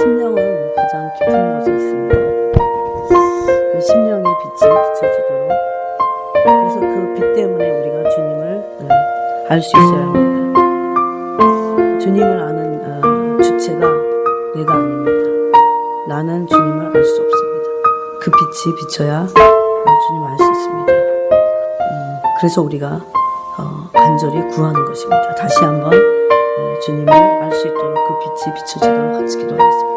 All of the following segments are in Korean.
심령은 가장 깊은 곳에 있습니다. 그 심령의 빛이 비춰지도록, 그래서 그 빛 때문에 우리가 주님을 알 수 있어야 합니다. 주님을 아는 주체가 내가 아닙니다. 나는 주님을 알 수 없습니다. 그 빛이 비쳐야 주님을 알 수 있습니다. 그래서 우리가 간절히 구하는 것입니다. 다시 한번 주님을 알 수 있도록 그 빛이 비춰지도록 같이 기도하겠습니다.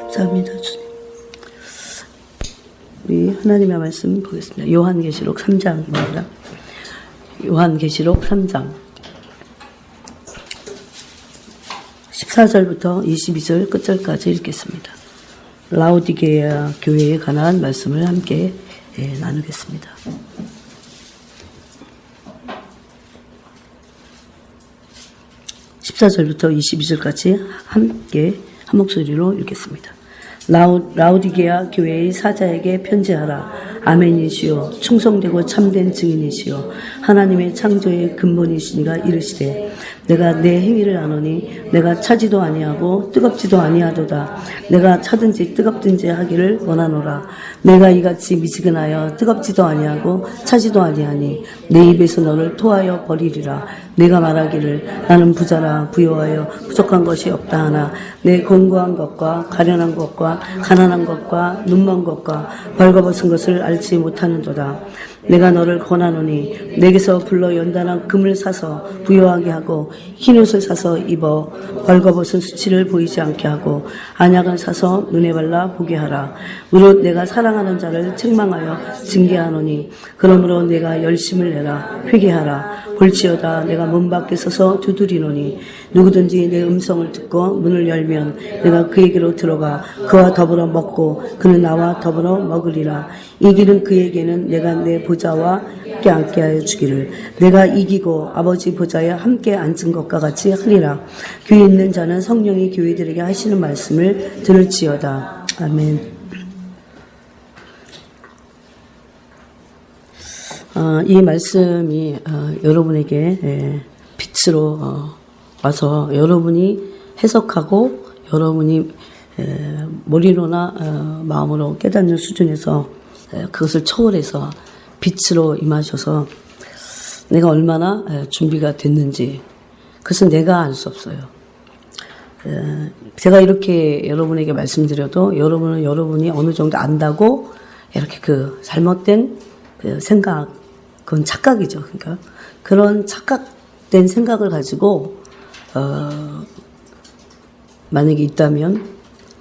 감사합니다, 주님. 우리 하나님의 말씀 보겠습니다. 요한계시록 3장입니다. 요한계시록 3장 14절부터 22절 끝절까지 읽겠습니다. 라오디게아 교회에 관한 말씀을 함께 나누겠습니다. 14절부터 22절까지 함께 한 목소리로 읽겠습니다. 라오디게아 교회의 사자에게 편지하라. 아멘이시요 충성되고 참된 증인이시요 하나님의 창조의 근본이시니가 이르시되 내가 내 행위를 아노니 내가 차지도 아니하고 뜨겁지도 아니하도다. 내가 차든지 뜨겁든지 하기를 원하노라. 내가 이같이 미지근하여 뜨겁지도 아니하고 차지도 아니하니 내 입에서 너를 토하여 버리리라. 내가 말하기를 나는 부자라 부요하여 부족한 것이 없다 하나 내 공고한 것과 가련한 것과 가난한 것과 눈먼 것과 벌거벗은 것을 알지 못하는도다. 내가 너를 권하노니 내게서 불러 연단한 금을 사서 부요하게 하고 흰옷을 사서 입어 벌거벗은 수치를 보이지 않게 하고 안약을 사서 눈에 발라 보게 하라. 무릇 내가 사랑하는 자를 책망하여 징계하노니 그러므로 내가 열심을 내라. 회개하라. 볼지어다 내가 문 밖에 서서 두드리노니 누구든지 내 음성을 듣고 문을 열면 내가 그에게로 들어가 그와 더불어 먹고 그는 나와 더불어 먹으리라. 이기는 그에게는 내가 내 보좌와 함께 앉게 하여 주기를 내가 이기고 아버지 보좌에 함께 앉은 것과 같이 하리라. 귀 있는 자는 성령이 교회들에게 하시는 말씀을 들을지어다. 아멘. 이 말씀이 여러분에게 빛으로 와서 여러분이 해석하고 여러분이 머리로나 마음으로 깨닫는 수준에서 그것을 초월해서 빛으로 임하셔서 내가 얼마나 준비가 됐는지 그것은 내가 알 수 없어요. 제가 이렇게 여러분에게 말씀드려도 여러분은 여러분이 어느 정도 안다고 이렇게 그 잘못된 그 생각을 그건 착각이죠. 그러니까 그런 착각된 생각을 가지고 만약에 있다면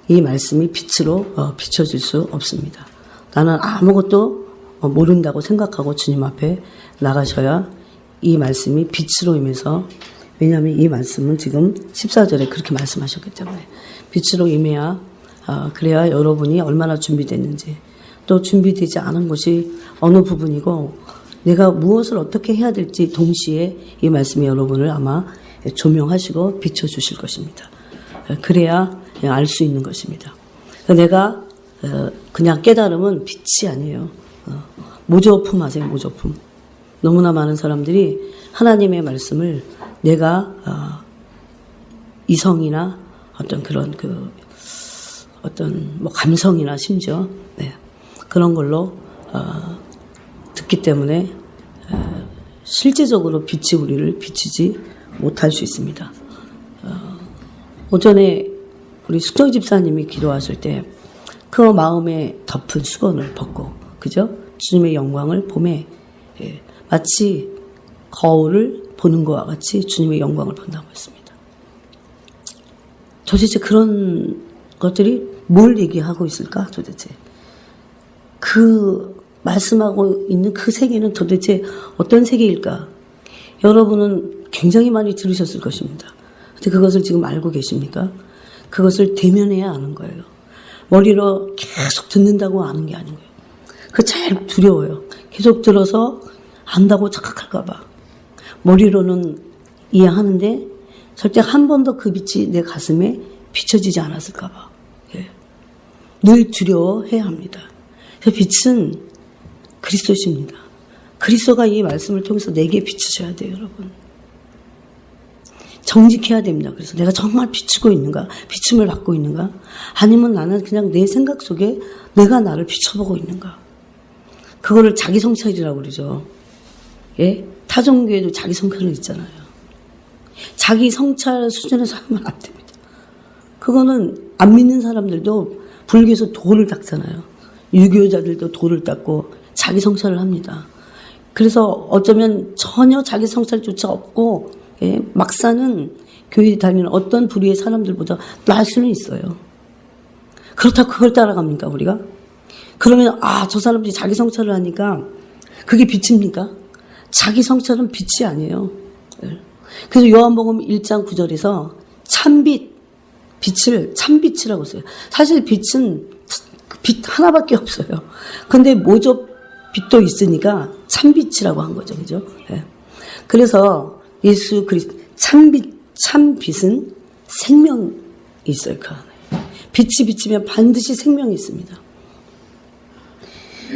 이 말씀이 빛으로 비춰질 수 없습니다. 나는 아무것도 모른다고 생각하고 주님 앞에 나가셔야 이 말씀이 빛으로 임해서, 왜냐하면 이 말씀은 지금 14절에 그렇게 말씀하셨기 때문에 빛으로 임해야, 그래야 여러분이 얼마나 준비됐는지, 또 준비되지 않은 것이 어느 부분이고 내가 무엇을 어떻게 해야 될지 동시에 이 말씀이 여러분을 아마 조명하시고 비춰주실 것입니다. 그래야 알 수 있는 것입니다. 내가 그냥 깨달음은 빛이 아니에요. 모조품 하세요. 모조품. 너무나 많은 사람들이 하나님의 말씀을 내가 이성이나 어떤 그런 어떤 뭐 감성이나 심지어 그런 걸로 듣기 때문에 실제적으로 빛이 우리를 비추지 못할 수 있습니다. 오전에 우리 숙정 집사님이 기도하실 때 그 마음에 덮은 수건을 벗고, 그죠? 주님의 영광을 봄에 마치 거울을 보는 것과 같이 주님의 영광을 본다고 했습니다. 도대체 그런 것들이 뭘 얘기하고 있을까? 도대체 그 말씀하고 있는 그 세계는 도대체 어떤 세계일까? 여러분은 굉장히 많이 들으셨을 것입니다. 근데 그것을 지금 알고 계십니까? 그것을 대면해야 아는 거예요. 머리로 계속 듣는다고 아는 게 아닌 거예요. 그거 잘 두려워요. 계속 들어서 안다고 착각할까 봐. 머리로는 이해하는데 절대 한 번도 그 빛이 내 가슴에 비춰지지 않았을까 봐. 늘 두려워해야 합니다. 그래서 빛은 그리스도십니다. 그리스도가 이 말씀을 통해서 내게 비추셔야 돼요, 여러분. 정직해야 됩니다. 그래서 내가 정말 비추고 있는가? 비춤을 받고 있는가? 아니면 나는 그냥 내 생각 속에 내가 나를 비춰보고 있는가? 그거를 자기 성찰이라고 그러죠. 예? 타종교에도 자기 성찰은 있잖아요. 자기 성찰 수준에서 하면 안 됩니다. 그거는 안 믿는 사람들도 불교에서 도를 닦잖아요. 유교자들도 도를 닦고 자기 성찰을 합니다. 그래서 어쩌면 전혀 자기 성찰조차 없고, 막사는 교회 다니는 어떤 부류의 사람들보다 나을 수는 있어요. 그렇다고 그걸 따라갑니까, 우리가? 그러면 저 사람들이 자기 성찰을 하니까 그게 빛입니까? 자기 성찰은 빛이 아니에요. 그래서 요한복음 1장 9절에서 참빛, 빛을 참빛이라고 써요. 사실 빛은 빛 하나밖에 없어요. 근데 모조 빛도 있으니까 참빛이라고 한 거죠. 그죠? 그래서 예수 그리스도 참빛은 생명이 있어요. 그 안에. 빛이 비치면 반드시 생명이 있습니다.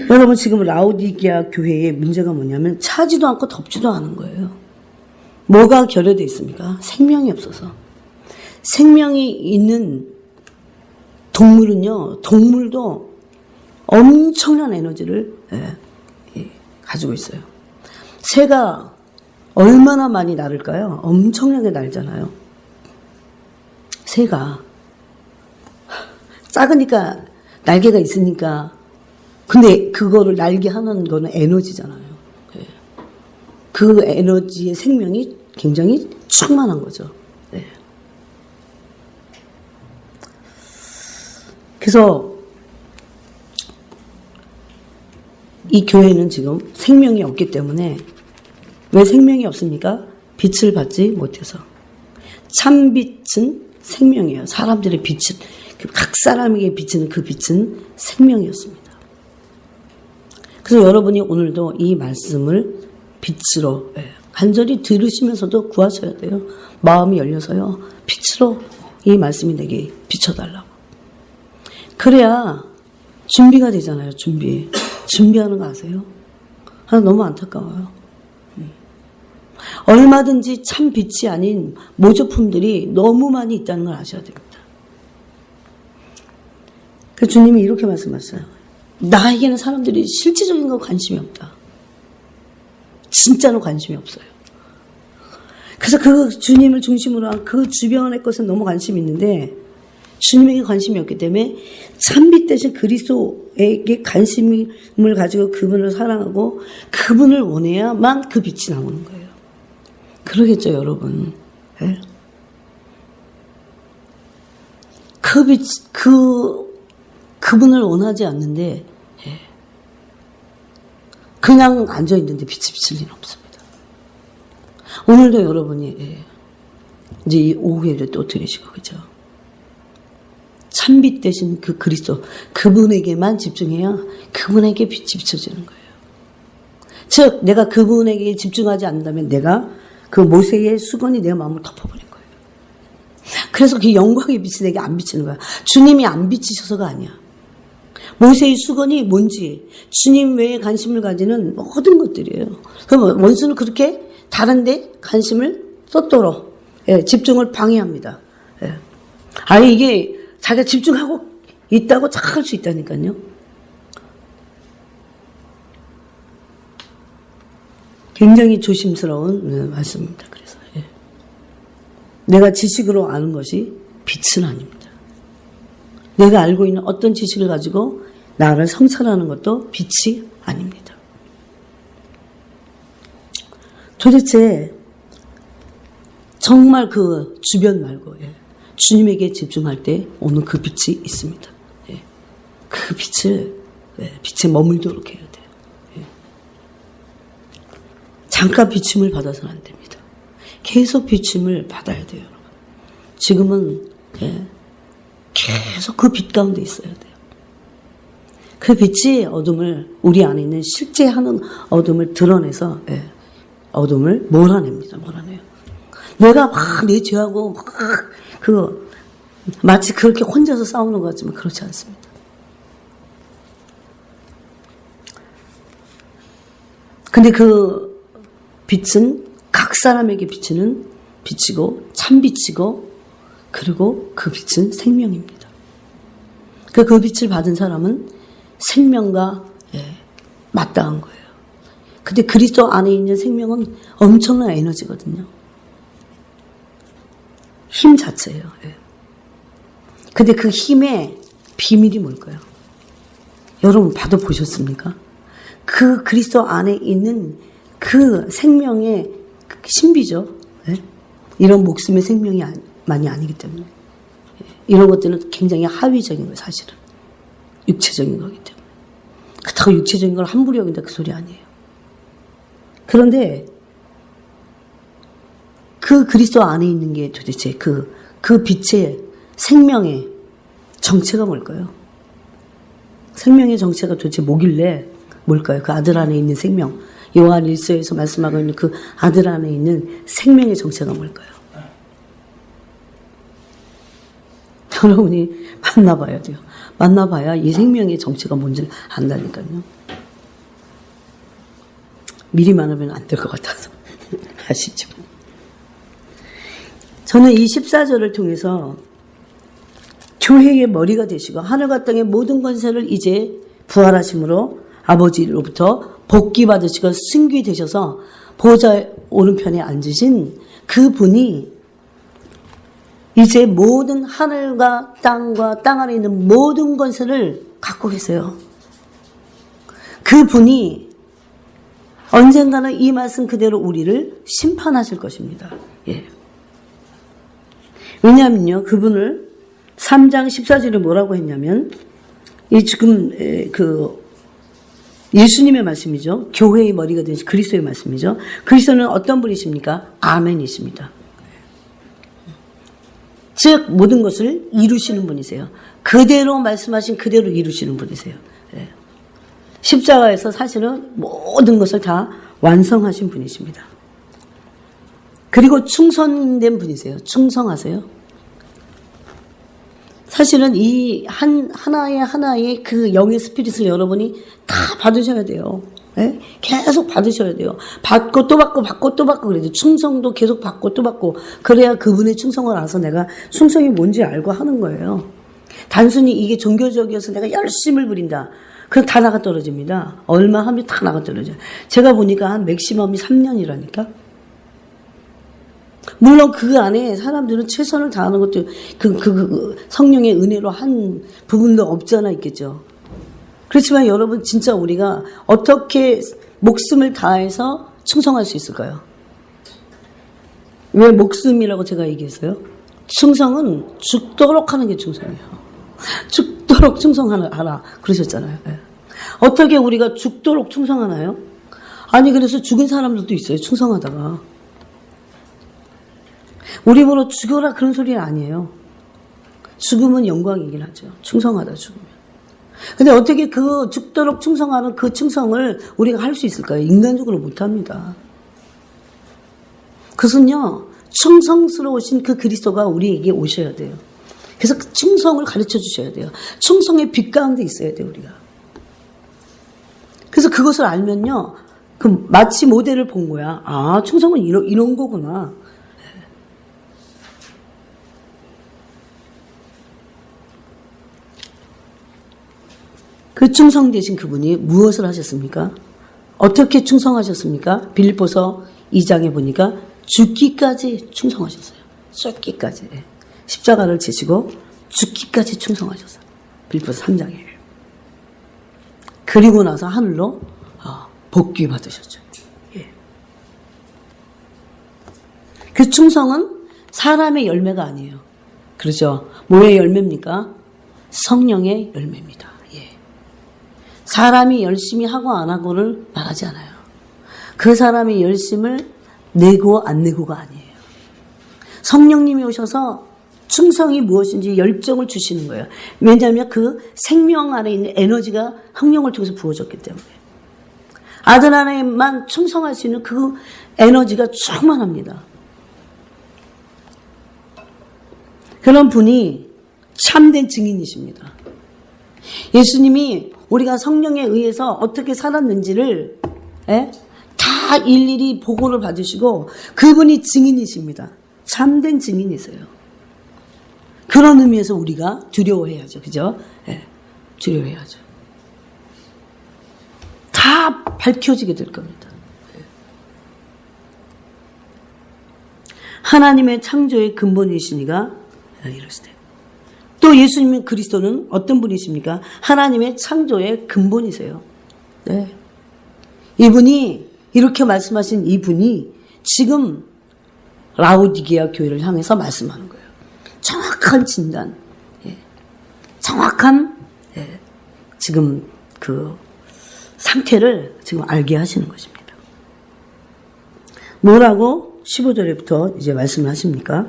여러분, 지금 라오디게아 교회의 문제가 뭐냐면 차지도 않고 덥지도 않은 거예요. 뭐가 결여되어 있습니까? 생명이 없어서. 생명이 있는 동물도 엄청난 에너지를 가지고 있어요. 새가 얼마나 많이 날을까요? 엄청나게 날잖아요. 새가 작으니까 날개가 있으니까, 근데 그거를 날게 하는 거는 에너지잖아요. 그 에너지의 생명이 굉장히 충만한 거죠. 그래서 이 교회는 지금 생명이 없기 때문에, 왜 생명이 없습니까? 빛을 받지 못해서. 참빛은 생명이에요. 사람들의 빛은, 각 사람에게 비치는 그 빛은 생명이었습니다. 그래서 여러분이 오늘도 이 말씀을 빛으로 간절히 들으시면서도 구하셔야 돼요. 마음이 열려서요. 빛으로 이 말씀이 내게 비춰달라고. 그래야 준비가 되잖아요. 준비하는 거 아세요? 너무 안타까워요. 얼마든지 참 빛이 아닌 모조품들이 너무 많이 있다는 걸 아셔야 됩니다. 그 주님이 이렇게 말씀하셨어요. 나에게는 사람들이 실제적인 거 관심이 없다. 진짜로 관심이 없어요. 그래서 그 주님을 중심으로 한 그 주변의 것은 너무 관심이 있는데 주님에게 관심이 없기 때문에 참빛 대신 그리스도 그분에게 관심을 가지고 그분을 사랑하고 그분을 원해야만 그 빛이 나오는 거예요. 그러겠죠, 여러분. 예? 그 빛, 그분을 원하지 않는데, 예. 그냥 앉아있는데 빛이 비칠 리는 없습니다. 오늘도 여러분이, 예. 이제 이 오후에를 또 들으시고, 그죠? 참빛 대신 그 그리스도, 그분에게만 집중해야 그분에게 빛이 비춰지는 거예요. 즉, 내가 그분에게 집중하지 않는다면 내가 그 모세의 수건이 내 마음을 덮어버린 거예요. 그래서 그 영광의 빛이 내게 안 비치는 거야. 주님이 안 비치셔서가 아니야. 모세의 수건이 뭔지 주님 외에 관심을 가지는 모든 것들이에요. 그럼 원수는 그렇게 다른데 관심을 쏟도록 예, 집중을 방해합니다. 예. 아니 이게 자기가 집중하고 있다고 착각할 수 있다니까요. 굉장히 조심스러운 말씀입니다. 그래서 예. 내가 지식으로 아는 것이 빛은 아닙니다. 내가 알고 있는 어떤 지식을 가지고 나를 성찰하는 것도 빛이 아닙니다. 도대체 정말 그 주변 말고 예. 주님에게 집중할 때 오는 그 빛이 있습니다. 예. 그 빛을 예. 빛에 머물도록 해야 돼요. 예. 잠깐 비침을 받아서는 안 됩니다. 계속 비침을 받아야 돼요. 여러분. 지금은 예. 계속 그 빛 가운데 있어야 돼요. 그 빛이 어둠을 우리 안에 있는 실제 하는 어둠을 드러내서 예. 어둠을 몰아냅니다. 몰아내요. 내가 막 내 죄하고 막 마치 그렇게 혼자서 싸우는 것 같지만 그렇지 않습니다. 근데 그 빛은 각 사람에게 비치는 빛이고 참 빛이고 그리고 그 빛은 생명입니다. 그 빛을 받은 사람은 생명과 예, 마땅한 거예요. 근데 그리스도 안에 있는 생명은 엄청난 에너지거든요. 힘 자체예요. 예. 근데 그 힘의 비밀이 뭘까요? 여러분 받아보셨습니까? 그 그리스도 안에 있는 그 생명의 신비죠. 예? 이런 목숨의 생명이 많이 아니기 때문에. 예. 이런 것들은 굉장히 하위적인 거예요. 사실은. 육체적인 거기 때문에. 그렇다고 육체적인 걸 함부로 여긴다 그 소리 아니에요. 그런데 그 그리스도 안에 있는 게 도대체 그 빛의 생명의 정체가 뭘까요? 생명의 정체가 도대체 뭐길래 뭘까요? 그 아들 안에 있는 생명. 요한 1서에서 말씀하고 있는 그 아들 안에 있는 생명의 정체가 뭘까요? 여러분이 만나봐야 돼요. 만나봐야 이 생명의 정체가 뭔지 안다니까요. 미리 만나면 안 될 것 같아서. 아시죠? 저는 이 14절을 통해서 교회의 머리가 되시고 하늘과 땅의 모든 권세를 이제 부활하심으로 아버지로부터 복귀 받으시고 승귀 되셔서 보좌 오른편에 앉으신 그분이 이제 모든 하늘과 땅과 땅 안에 있는 모든 권세를 갖고 계세요. 그분이 언젠가는 이 말씀 그대로 우리를 심판하실 것입니다. 예. 왜냐하면요, 그분을 3장 14절에 뭐라고 했냐면, 이 지금 예수님의 말씀이죠. 교회의 머리가 되신 그리스도의 말씀이죠. 그리스도는 어떤 분이십니까? 아멘이십니다. 즉 모든 것을 이루시는 분이세요. 그대로 말씀하신 그대로 이루시는 분이세요. 예. 십자가에서 사실은 모든 것을 다 완성하신 분이십니다. 그리고 충성된 분이세요. 충성하세요. 사실은 이 하나의 그 영의 스피릿을 여러분이 다 받으셔야 돼요. 네? 계속 받으셔야 돼요. 받고 또 받고 받고 또 받고 그래도 충성도 계속 받고 또 받고 그래야 그분의 충성을 알아서 내가 충성이 뭔지 알고 하는 거예요. 단순히 이게 종교적이어서 내가 열심을 부린다. 그럼 다 나가 떨어집니다. 얼마 하면 다 나가 떨어져요. 제가 보니까 한 맥시멈이 3년이라니까. 물론 그 안에 사람들은 최선을 다하는 것도 그 성령의 은혜로 한 부분도 없지 않아 있겠죠. 그렇지만 여러분 진짜 우리가 어떻게 목숨을 다해서 충성할 수 있을까요? 왜 목숨이라고 제가 얘기했어요? 충성은 죽도록 하는 게 충성이에요. 죽도록 충성하라 그러셨잖아요. 네. 어떻게 우리가 죽도록 충성하나요? 아니 그래서 죽은 사람들도 있어요. 충성하다가. 우리 보러 죽여라 그런 소리는 아니에요. 죽음은 영광이긴 하죠. 충성하다 죽으면. 근데 어떻게 그 죽도록 충성하는 그 충성을 우리가 할 수 있을까요? 인간적으로 못합니다. 그것은요, 충성스러우신 그 그리스도가 우리에게 오셔야 돼요. 그래서 그 충성을 가르쳐 주셔야 돼요. 충성의 빛 가운데 있어야 돼요, 우리가. 그래서 그것을 알면요, 그 마치 모델을 본 거야. 아, 충성은 이런 거구나. 그 충성되신 그분이 무엇을 하셨습니까? 어떻게 충성하셨습니까? 빌립보서 2장에 보니까 죽기까지 충성하셨어요. 죽기까지. 십자가를 지시고 죽기까지 충성하셨어요. 빌립보서 3장에. 그리고 나서 하늘로 복귀 받으셨죠. 예. 그 충성은 사람의 열매가 아니에요. 그렇죠? 뭐의 열매입니까? 성령의 열매입니다. 예. 사람이 열심히 하고 안 하고를 말하지 않아요. 그 사람의 열심을 내고 안 내고가 아니에요. 성령님이 오셔서 충성이 무엇인지 열정을 주시는 거예요. 왜냐하면 그 생명 안에 있는 에너지가 성령을 통해서 부어졌기 때문에. 아들 안에만 충성할 수 있는 그 에너지가 충만합니다. 그런 분이 참된 증인이십니다. 예수님이 우리가 성령에 의해서 어떻게 살았는지를 다 일일이 보고를 받으시고 그분이 증인이십니다. 참된 증인이세요. 그런 의미에서 우리가 두려워해야죠. 그죠? 네, 두려워해야죠. 다 밝혀지게 될 겁니다. 하나님의 창조의 근본이시니가 이러시대. 또 예수님 그리스도는 어떤 분이십니까? 하나님의 창조의 근본이세요. 네. 이분이 이렇게 말씀하신 이분이 지금 라오디게아 교회를 향해서 말씀하는 거예요. 정확한 진단, 정확한 지금 그 상태를 지금 알게 하시는 것입니다. 뭐라고 15절부터 이제 말씀을 하십니까?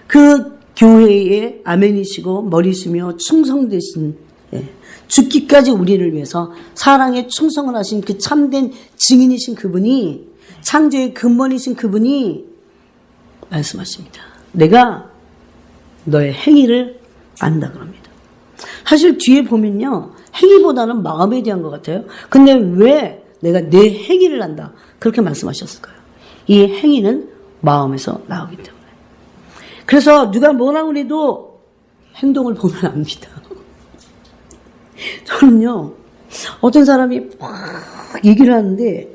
그 교회의 아멘이시고 머리시며 충성되신 죽기까지 우리를 위해서 사랑에 충성을 하신 그 참된 증인이신 그분이 창조의 근본이신 그분이 말씀하십니다. 내가 너의 행위를 안다 그럽니다. 사실 뒤에 보면요. 행위보다는 마음에 대한 것 같아요. 근데 왜 내가 내 행위를 안다 그렇게 말씀하셨을까요? 이 행위는 마음에서 나오기 때문에. 그래서 누가 뭐라고 해도 행동을 보면 압니다. 저는요. 어떤 사람이 막 얘기를 하는데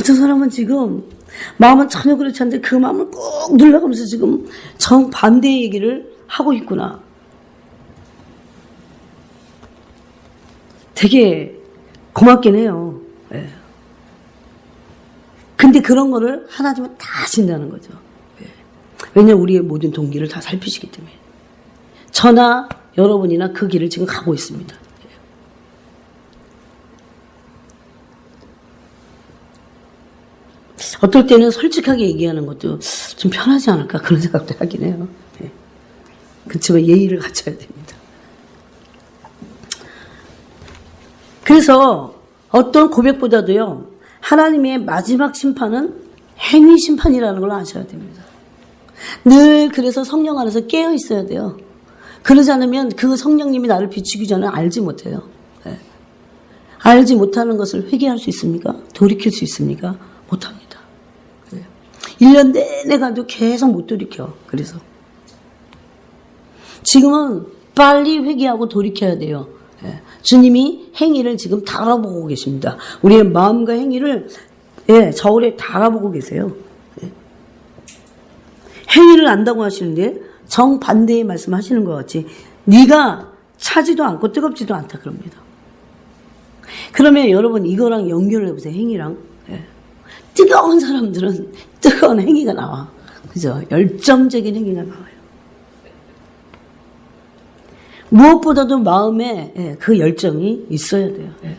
저 사람은 지금 마음은 전혀 그렇지 않은데 그 마음을 꾹 눌러가면서 지금 정반대의 얘기를 하고 있구나. 되게 고맙긴 해요. 예. 근데 그런 거를 하나님은 다 아신다는 거죠. 예. 왜냐하면 우리의 모든 동기를 다 살피시기 때문에. 저나 여러분이나 그 길을 지금 가고 있습니다. 어떨 때는 솔직하게 얘기하는 것도 좀 편하지 않을까 그런 생각도 하긴 해요. 네. 그렇지만 예의를 갖춰야 됩니다. 그래서 어떤 고백보다도요. 하나님의 마지막 심판은 행위 심판이라는 걸 아셔야 됩니다. 늘 그래서 성령 안에서 깨어 있어야 돼요. 그러지 않으면 그 성령님이 나를 비추기 전에 알지 못해요. 네. 알지 못하는 것을 회개할 수 있습니까? 돌이킬 수 있습니까? 못합니다. 1년 내내 가도 계속 못 돌이켜. 그래서 지금은 빨리 회개하고 돌이켜야 돼요. 주님이 행위를 지금 다 알아보고 계십니다. 우리의 마음과 행위를 저울에 다 알아보고 계세요. 행위를 안다고 하시는데 정반대의 말씀하시는 것 같이 네가 차지도 않고 뜨겁지도 않다 그럽니다. 그러면 여러분 이거랑 연결을 해보세요. 행위랑. 예. 뜨거운 사람들은 뜨거운 행위가 나와. 그죠? 열정적인 행위가 나와요. 무엇보다도 마음에 그 열정이 있어야 돼요. 예.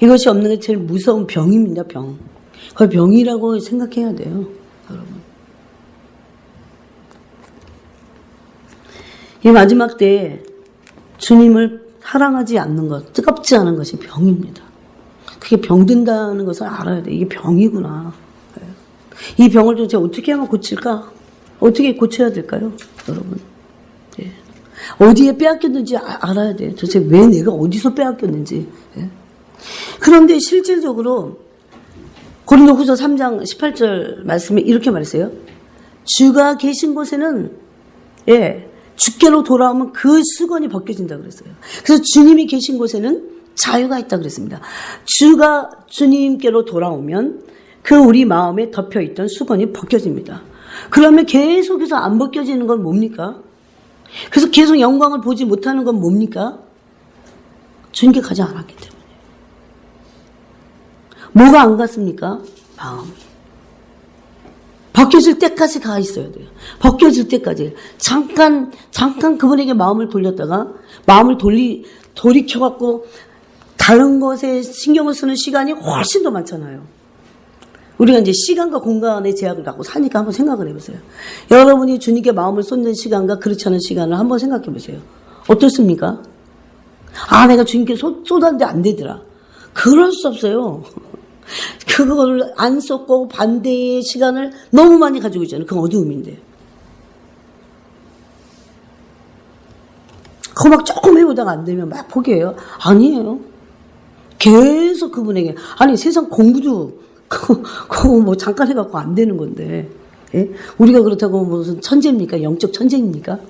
이것이 없는 게 제일 무서운 병입니다. 병. 그걸 병이라고 생각해야 돼요. 여러분. 이 마지막 때에 주님을 사랑하지 않는 것, 뜨겁지 않은 것이 병입니다. 그게 병든다는 것을 알아야 돼. 이게 병이구나. 이 병을 도대체 어떻게 하면 고칠까? 어떻게 고쳐야 될까요? 여러분. 예. 어디에 빼앗겼는지 알아야 돼. 도대체 왜 내가 어디서 빼앗겼는지. 예. 그런데 실질적으로 고린도후서 3장 18절 말씀에 이렇게 말했어요. 주가 계신 곳에는 주께로 돌아오면 그 수건이 벗겨진다 그랬어요. 그래서 주님이 계신 곳에는 자유가 있다 그랬습니다. 주가 주님께로 돌아오면 그 우리 마음에 덮여있던 수건이 벗겨집니다. 그러면 계속해서 안 벗겨지는 건 뭡니까? 그래서 계속 영광을 보지 못하는 건 뭡니까? 주님께 가지 않았기 때문에. 뭐가 안 갔습니까? 마음이. 벗겨질 때까지 가 있어야 돼요. 벗겨질 때까지. 잠깐 그분에게 마음을 돌렸다가 마음을 돌이켜갖고 다른 것에 신경을 쓰는 시간이 훨씬 더 많잖아요. 우리가 이제 시간과 공간의 제약을 갖고 사니까 한번 생각을 해보세요. 여러분이 주님께 마음을 쏟는 시간과 그렇지 않은 시간을 한번 생각해 보세요. 어떻습니까? 내가 주님께 쏟았는데 안 되더라. 그럴 수 없어요. 그거를 안 쏟고 반대의 시간을 너무 많이 가지고 있잖아요. 그건 어두움인데. 그거 막 조금 해보다가 안 되면 막 포기해요. 아니에요. 계속 그분에게. 아니 세상 공부도 그거 뭐 잠깐 해갖고 안 되는 건데. 예? 우리가 그렇다고 무슨 천재입니까? 영적 천재입니까?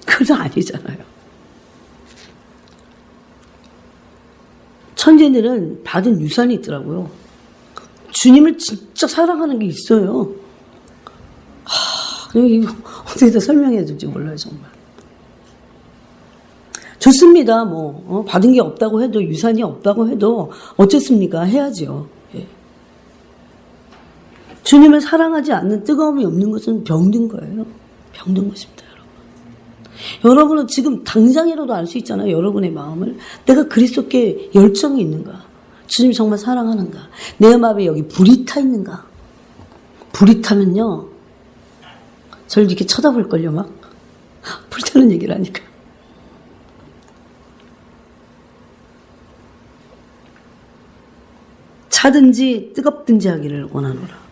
그건 아니잖아요. 천재들은 받은 유산이 있더라고요. 주님을 진짜 사랑하는 게 있어요. 이거 어떻게 더 설명해야 될지 몰라요, 정말. 좋습니다. 받은 게 없다고 해도, 유산이 없다고 해도, 어쨌습니까? 해야죠. 예. 주님을 사랑하지 않는 뜨거움이 없는 것은 병든 거예요. 병든 것입니다, 여러분. 여러분은 지금 당장이라도 알 수 있잖아요, 여러분의 마음을. 내가 그리스도께 열정이 있는가? 주님 정말 사랑하는가? 내 마음에 여기 불이 타 있는가? 불이 타면요, 저를 이렇게 쳐다볼걸요, 막. 불타는 얘기를 하니까. 차든지 뜨겁든지 하기를 원하노라.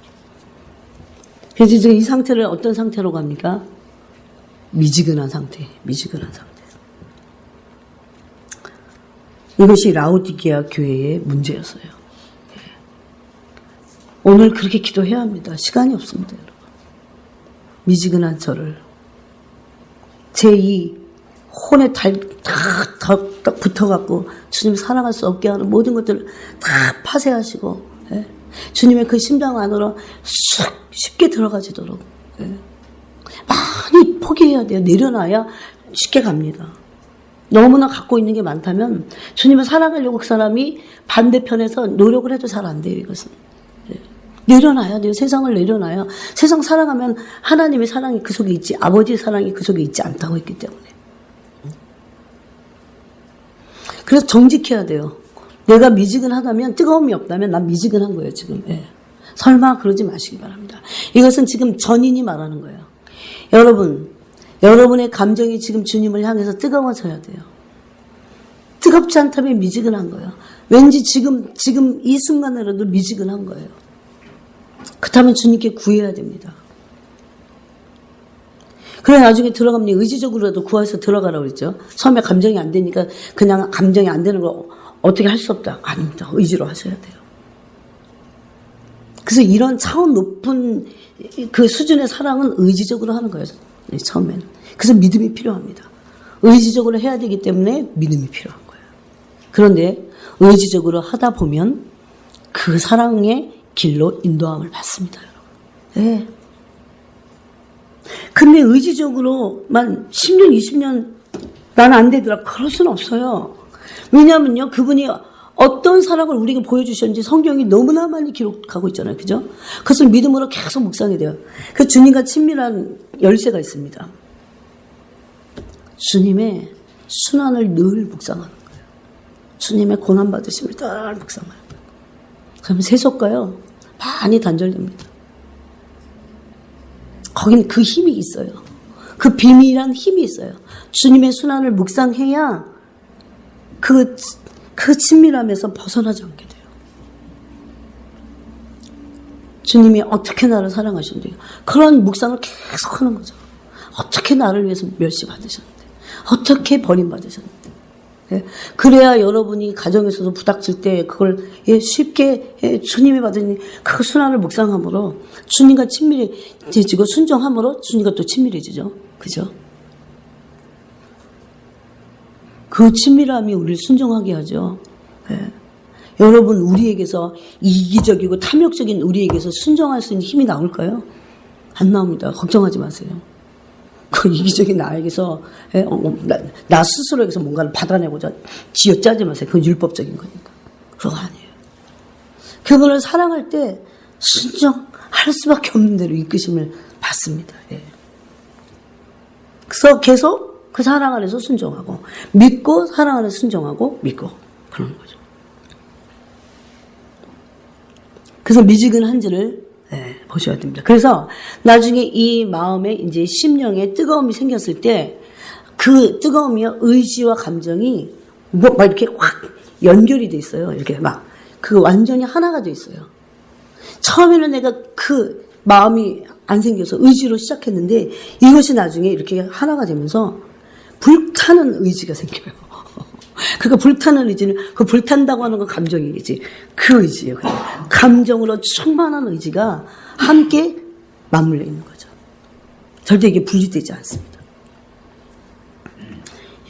그래서 지금 이 상태를 어떤 상태로 갑니까? 미지근한 상태, 미지근한 상태. 이것이 라오디게아 교회의 문제였어요. 오늘 그렇게 기도해야 합니다. 시간이 없습니다, 여러분. 미지근한 저를 제 이 혼에 다 붙어갖고 주님 사랑할 수 없게 하는 모든 것들을 다 파쇄하시고, 주님의 그 심장 안으로 쉽게 들어가지도록 많이 포기해야 돼요. 내려놔야 쉽게 갑니다. 너무나 갖고 있는 게 많다면 주님을 사랑하려고 그 사람이 반대편에서 노력을 해도 잘 안 돼요. 이것은 내려놔야 돼요. 세상을 내려놔야. 세상 사랑하면 하나님의 사랑이 그 속에 있지, 아버지의 사랑이 그 속에 있지 않다고 했기 때문에. 그래서 정직해야 돼요. 내가 미지근하다면, 뜨거움이 없다면 난 미지근한 거예요, 지금. 설마 그러지 마시기 바랍니다. 이것은 지금 전인이 말하는 거예요. 여러분의 감정이 지금 주님을 향해서 뜨거워져야 돼요. 뜨겁지 않다면 미지근한 거예요. 왠지 지금 이 순간으로도 미지근한 거예요. 그렇다면 주님께 구해야 됩니다. 그래 나중에 들어가면 의지적으로라도 구해서 들어가라고 그랬죠. 처음에 감정이 안 되니까 그냥 감정이 안 되는 거 어떻게 할 수 없다. 아닙니다. 의지로 하셔야 돼요. 그래서 이런 차원 높은 그 수준의 사랑은 의지적으로 하는 거예요. 처음에는. 그래서 믿음이 필요합니다. 의지적으로 해야 되기 때문에 믿음이 필요한 거예요. 그런데 의지적으로 하다 보면 그 사랑의 길로 인도함을 받습니다, 여러분. 네. 근데 의지적으로만 10년, 20년 나는 안 되더라. 그럴 수는 없어요. 왜냐하면요, 그분이 어떤 사랑을 우리에게 보여주셨는지 성경이 너무나 많이 기록하고 있잖아요. 그죠? 그것을 믿음으로 계속 묵상해야 돼요. 그 주님과 친밀한 열쇠가 있습니다. 주님의 순환을 늘 묵상하는 거예요. 주님의 고난받으심을 늘 묵상하는 거예요. 그러면 세속가요, 많이 단절됩니다. 거긴 그 힘이 있어요. 그 비밀한 힘이 있어요. 주님의 순환을 묵상해야 그 친밀함에서 벗어나지 않게 돼요. 주님이 어떻게 나를 사랑하셨는데 그런 묵상을 계속 하는 거죠. 어떻게 나를 위해서 멸시받으셨는데, 어떻게 버림받으셨는데. 예? 그래야 여러분이 가정에서도 부닥칠 때 그걸 쉽게 주님이 받으니 그 순환을 묵상함으로 주님과 친밀해지고 순종함으로 주님과 또 친밀해지죠. 그죠? 그 친밀함이 우리를 순종하게 하죠. 예. 여러분, 우리에게서 이기적이고 탐욕적인 우리에게서 순종할 수 있는 힘이 나올까요? 안 나옵니다. 걱정하지 마세요. 그 이기적인 나에게서 나 스스로에게서 뭔가를 받아내고자 쥐어짜지 마세요. 그건 율법적인 거니까. 그거 아니에요. 그분을 사랑할 때 순종할 수밖에 없는 대로 이끄심을 받습니다. 예. 그래서 계속 그 사랑 안에서 순종하고 믿고 사랑 안에서 순종하고 믿고 그러는 거죠. 그래서 미지근한지를 보셔야 됩니다. 그래서 나중에 이 마음에 이제 심령에 뜨거움이 생겼을 때 그 뜨거움이요, 의지와 감정이 막 이렇게 확 연결이 돼 있어요. 이렇게 막 그 완전히 하나가 돼 있어요. 처음에는 내가 그 마음이 안 생겨서 의지로 시작했는데 이것이 나중에 이렇게 하나가 되면서 불타는 의지가 생겨요. 그러니까 불타는 의지는 그 불탄다고 하는 건 감정이겠지. 그 의지예요. 감정으로 충만한 의지가 함께 맞물려 있는 거죠. 절대 이게 분리되지 않습니다.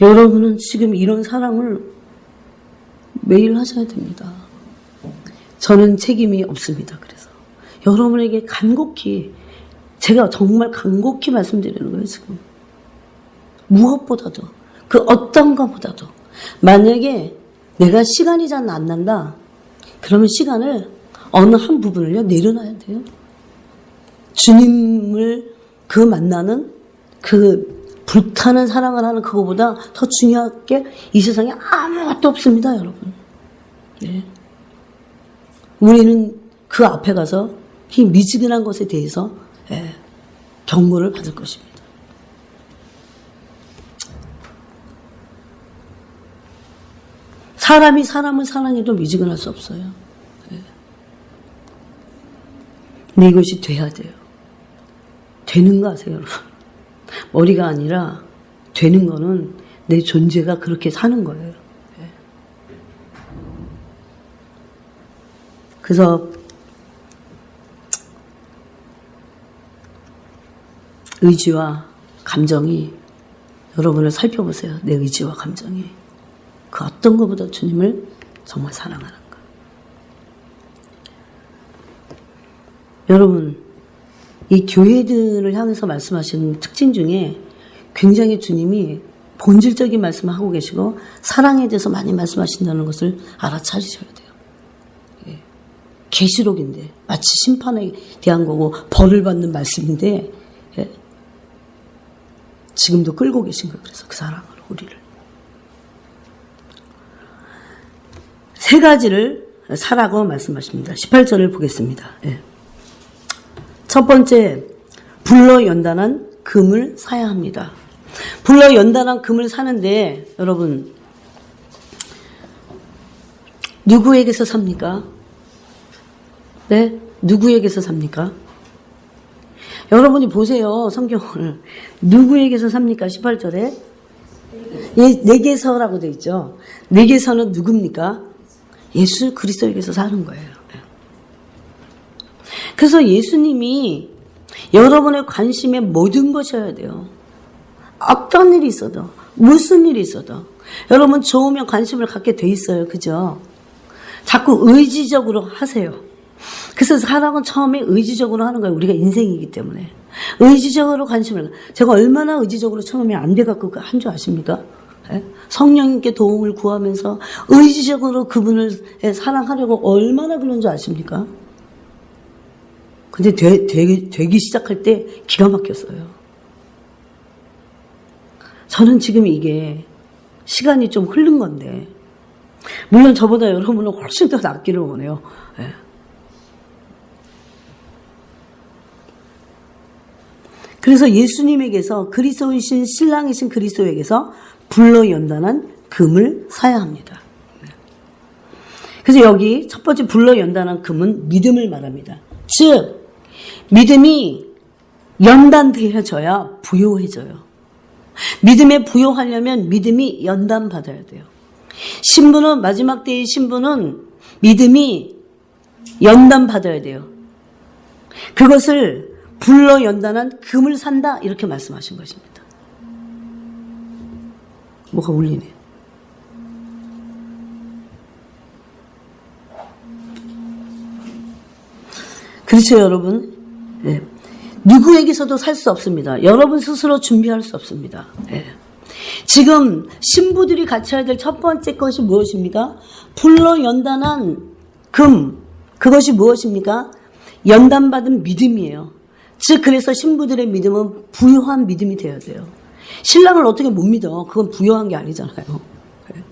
여러분은 지금 이런 사랑을 매일 하셔야 됩니다. 저는 책임이 없습니다. 그래서 여러분에게 간곡히, 제가 정말 간곡히 말씀드리는 거예요. 지금 무엇보다도, 그 어떤 것보다도 만약에 내가 시간이 잘 안 난다, 그러면 시간을 어느 한 부분을요 내려놔야 돼요. 주님을 그 만나는 그 불타는 사랑을 하는 그거보다 더 중요한 게 이 세상에 아무것도 없습니다, 여러분. 네. 우리는 그 앞에 가서 이 미지근한 것에 대해서 경고를 받을 것입니다. 사람이 사람을 사랑해도 미지근할 수 없어요. 근데 이것이 돼야 돼요. 되는 거 아세요, 여러분? 머리가 아니라 되는 거는 내 존재가 그렇게 사는 거예요. 그래서 의지와 감정이, 여러분을 살펴보세요. 내 의지와 감정이 그 어떤 것보다 주님을 정말 사랑하는 것. 여러분, 이 교회들을 향해서 말씀하시는 특징 중에 굉장히 주님이 본질적인 말씀을 하고 계시고 사랑에 대해서 많이 말씀하신다는 것을 알아차리셔야 돼요. 계시록인데 마치 심판에 대한 거고 벌을 받는 말씀인데 지금도 끌고 계신 거예요. 그래서 그 사랑으로 우리를. 세 가지를 사라고 말씀하십니다. 18절을 보겠습니다. 첫 번째, 불러 연단한 금을 사야 합니다. 불러 연단한 금을 사는데 여러분, 누구에게서 삽니까? 네? 누구에게서 삽니까? 여러분이 보세요, 성경을. 누구에게서 삽니까? 18절에. 내게서라고 되어 있죠. 내게서는 누굽니까? 예수 그리스도에게서 사는 거예요. 그래서 예수님이 여러분의 관심의 모든 것이어야 돼요. 어떤 일이 있어도, 무슨 일이 있어도. 여러분 좋으면 관심을 갖게 돼 있어요. 그죠? 자꾸 의지적으로 하세요. 그래서 사랑은 처음에 의지적으로 하는 거예요. 우리가 인생이기 때문에. 의지적으로 관심을. 제가 얼마나 의지적으로 처음에 안 돼갖고 한 줄 아십니까? 예? 성령님께 도움을 구하면서 의지적으로 그분을 사랑하려고 얼마나 그런 줄 아십니까? 근데 되기 시작할 때 기가 막혔어요. 저는 지금 이게 시간이 좀 흐른 건데, 물론 저보다 여러분은 훨씬 더 낫기를 원해요. 예. 그래서 예수님에게서 그리스도이신 신랑이신 그리스도에게서 불로 연단한 금을 사야 합니다. 그래서 여기 첫 번째 불로 연단한 금은 믿음을 말합니다. 즉 믿음이 연단되어져야 부요해져요. 믿음에 부요하려면 믿음이 연단받아야 돼요. 신부는 마지막 때의 신부는 믿음이 연단받아야 돼요. 그것을 불로 연단한 금을 산다 이렇게 말씀하신 것입니다. 뭐가 울리네. 그렇죠 여러분. 네. 누구에게서도 살 수 없습니다. 여러분 스스로 준비할 수 없습니다. 네. 지금 신부들이 갖춰야 될 첫 번째 것이 무엇입니까? 불로 연단한 금. 그것이 무엇입니까? 연단받은 믿음이에요. 즉 그래서 신부들의 믿음은 부요한 믿음이 되어야 돼요. 신랑을 어떻게 못 믿어? 그건 부요한 게 아니잖아요. 네.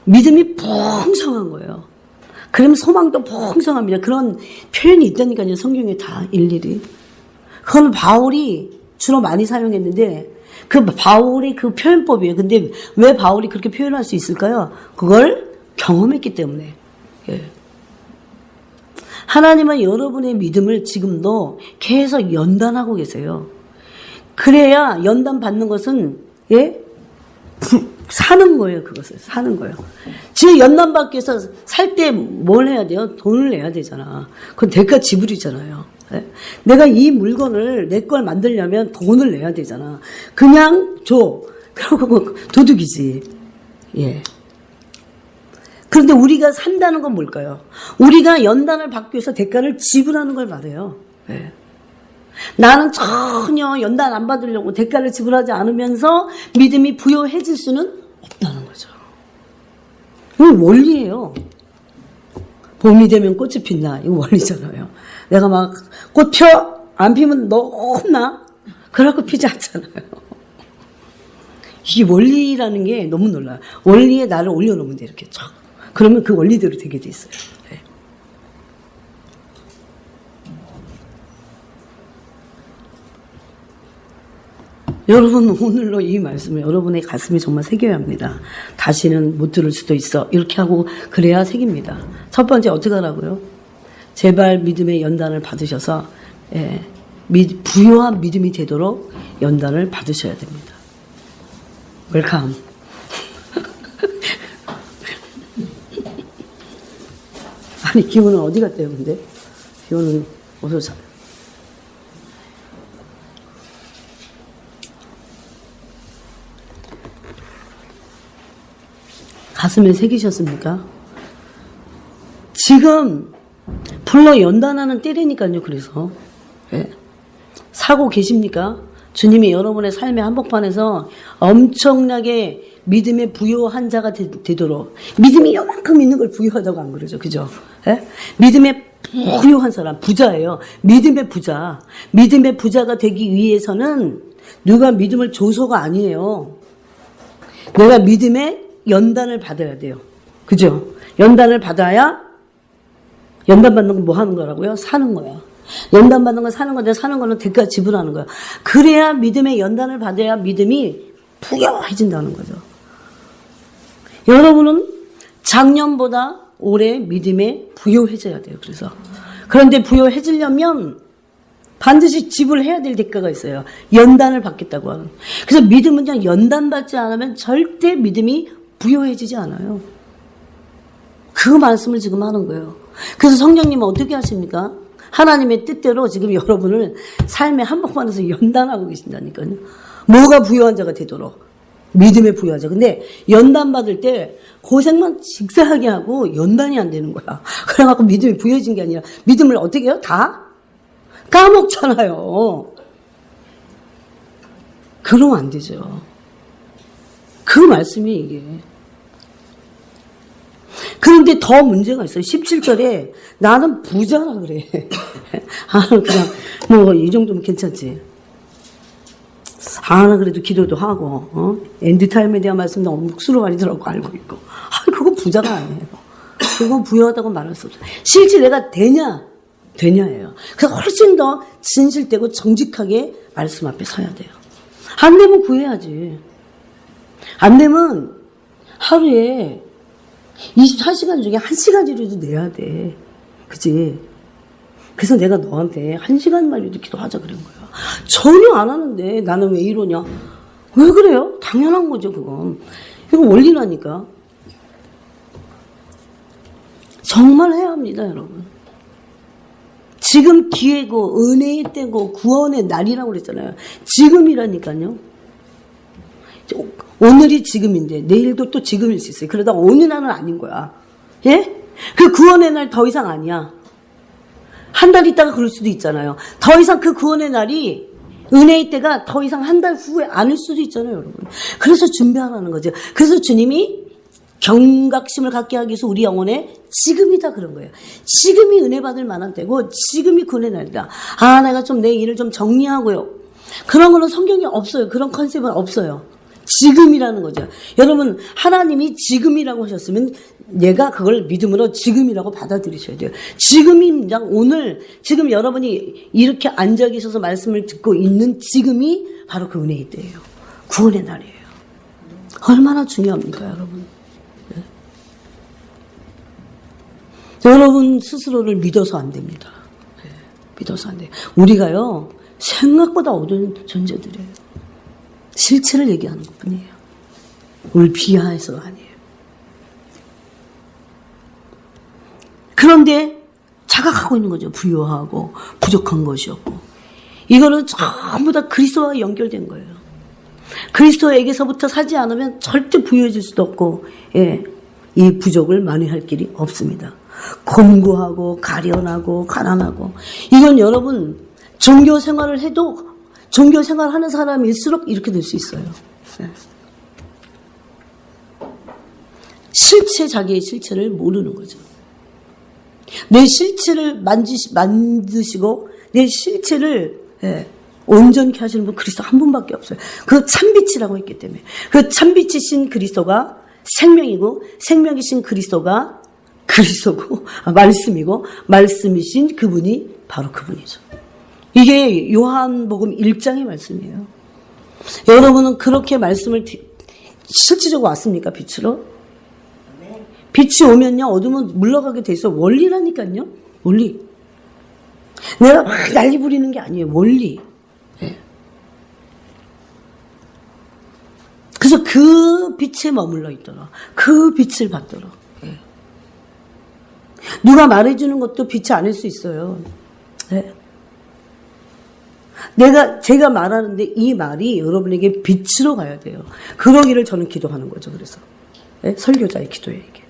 믿음이 풍성한 거예요. 그러면 소망도 풍성합니다. 그런 표현이 있다니까요. 성경에 다 일일이. 그건 바울이 주로 많이 사용했는데 그 바울의 그 표현법이에요. 근데 왜 바울이 그렇게 표현할 수 있을까요? 그걸 경험했기 때문에. 예. 하나님은 여러분의 믿음을 지금도 계속 연단하고 계세요. 그래야 연단 받는 것은 사는 거예요. 그것을 사는 거예요. 지금 연단 받기 위해서 살 때 뭘 해야 돼요? 돈을 내야 되잖아. 그건 대가 지불이잖아요. 내가 이 물건을 내 걸 만들려면 돈을 내야 되잖아. 그냥 줘. 그러고 도둑이지. 예. 그런데 우리가 산다는 건 뭘까요? 우리가 연단을 받기 위해서 대가를 지불하는 걸 말해요. 예. 나는 전혀 연단 안 받으려고 대가를 지불하지 않으면서 믿음이 부요해질 수는 없다는 거죠. 이건 원리예요. 봄이 되면 꽃이 핀다. 이거 원리잖아요. 내가 막 꽃 펴? 안 피면 너 혼나? 그러고 피지 않잖아요. 이 원리라는 게 너무 놀라요. 원리에 나를 올려놓으면 돼 이렇게 쫙. 그러면 그 원리대로 되게 돼 있어요. 네. 여러분 오늘로 이 말씀을 여러분의 가슴에 정말 새겨야 합니다. 다시는 못 들을 수도 있어. 이렇게 하고 그래야 새깁니다. 첫 번째 어떻게 하라고요? 제발 믿음의 연단을 받으셔서 부요한 믿음이 되도록 연단을 받으셔야 됩니다. 웰컴. 아니 기호는 어디 갔대요 근데? 기호는 어디서 자? 가슴에 새기셨습니까? 지금 불로 연단하는 때라니까요. 그래서 사고 계십니까? 주님이 여러분의 삶의 한복판에서 엄청나게 믿음의 부요한 자가 되도록 믿음이 요만큼 있는 걸 부요하다고 안 그러죠. 그죠? 믿음의 부요한 사람, 부자예요. 믿음의 부자. 믿음의 부자가 되기 위해서는 누가 믿음을 줘서가 아니에요. 내가 믿음의 연단을 받아야 돼요. 그죠? 연단을 받아야 연단 받는 건 뭐 하는 거라고요? 사는 거야. 연단 받는 건 사는 건데 사는 거는 대가 지불하는 거야. 그래야 믿음의 연단을 받아야 믿음이 부요해진다는 거죠. 여러분은 작년보다 올해 믿음에 부요해져야 돼요. 그런데 부요해지려면 반드시 지불해야 될 대가가 있어요. 연단을 받겠다고 하는. 그래서 믿음은 그냥 연단 받지 않으면 절대 믿음이 부요해지지 않아요. 그 말씀을 지금 하는 거예요. 그래서 성령님은 어떻게 하십니까? 하나님의 뜻대로 지금 여러분을 삶의 한복판에서 연단하고 계신다니까요. 뭐가 부요한 자가 되도록. 믿음의 부요한 자. 근데 연단 받을 때 고생만 직사하게 하고 연단이 안 되는 거야. 그래갖고 믿음이 부요해진 게 아니라 믿음을 어떻게 해요? 다 까먹잖아요. 그러면 안 되죠. 그 말씀이 이게. 그런데 더 문제가 있어요. 17절에 나는 부자라 그래. 그냥 뭐 이 정도면 괜찮지. 나 그래도 기도도 하고 엔드타임에 대한 말씀 너무 묵수로 많이 들었고 알고 있고. 그건 부자가 아니에요. 그건 부유하다고 말할 수 없어요. 실제 내가 되냐예요. 그래서 훨씬 더 진실되고 정직하게 말씀 앞에 서야 돼요. 안 되면 구해야지. 안 되면 하루에 24시간 중에 1시간이라도 내야 돼. 그치? 그래서 내가 너한테 1시간만이라도 기도하자 그런 거야. 전혀 안 하는데 나는 왜 이러냐? 왜 그래요? 당연한 거죠, 그건. 이거 원리라니까. 정말 해야 합니다, 여러분. 지금 기회고 은혜의 때고 구원의 날이라고 그랬잖아요. 지금이라니까요. 오늘이 지금인데 내일도 또 지금일 수 있어요. 그러다 어느 날은 아닌 거야. 예? 그 구원의 날 더 이상 아니야. 한 달 있다가 그럴 수도 있잖아요. 더 이상 그 구원의 날이 은혜의 때가 더 이상 한 달 후에 아닐 수도 있잖아요, 여러분. 그래서 준비하라는 거죠. 그래서 주님이 경각심을 갖게 하기 위해서 우리 영혼에 지금이다 그런 거예요. 지금이 은혜 받을 만한 때고 지금이 구원의 날이다. 내가 좀 내 일을 좀 정리하고요. 그런 거는 성경에 없어요. 그런 컨셉은 없어요. 지금이라는 거죠. 여러분 하나님이 지금이라고 하셨으면 내가 그걸 믿음으로 지금이라고 받아들이셔야 돼요. 지금이 오늘 지금 여러분이 이렇게 앉아 계셔서 말씀을 듣고 있는 지금이 바로 그 은혜의 때예요. 구원의 날이에요. 얼마나 중요합니까 여러분. 네? 여러분 스스로를 믿어서 안 됩니다. 네, 믿어서 안 돼요. 우리가요 생각보다 어두운 존재들이에요. 실체를 얘기하는 것뿐이에요. 우리 비하해서가 아니에요. 그런데 자각하고 있는 거죠. 부유하고 부족한 것이었고. 이거는 전부 다 그리스도와 연결된 거예요. 그리스도에게서부터 사지 않으면 절대 부유해질 수도 없고 이 부족을 만회할 길이 없습니다. 곤고하고 가련하고 가난하고 이건 여러분 종교 생활을 해도 종교 생활하는 사람일수록 이렇게 될 수 있어요. 자기의 실체를 모르는 거죠. 내 실체를 만드시고 내 실체를 온전케 하시는 분 그리스도 한 분밖에 없어요. 그 참빛이라고 했기 때문에 그 참빛이신 그리스도가 생명이고 생명이신 그리스도가 그리스도고 말씀이고 말씀이신 그분이 바로 그분이죠. 이게 요한복음 1장의 말씀이에요. 여러분은 그렇게 말씀을 실질적으로 왔습니까? 빛으로? 빛이 오면요 어둠은 물러가게 돼 있어. 원리라니까요. 원리. 내가 막 난리 부리는 게 아니에요. 원리. 그래서 그 빛에 머물러 있더라. 그 빛을 받더라. 누가 말해주는 것도 빛이 아닐 수 있어요. 제가 말하는데 이 말이 여러분에게 빛으로 가야 돼요. 그러기를 저는 기도하는 거죠. 그래서 설교자의 기도예요 이게.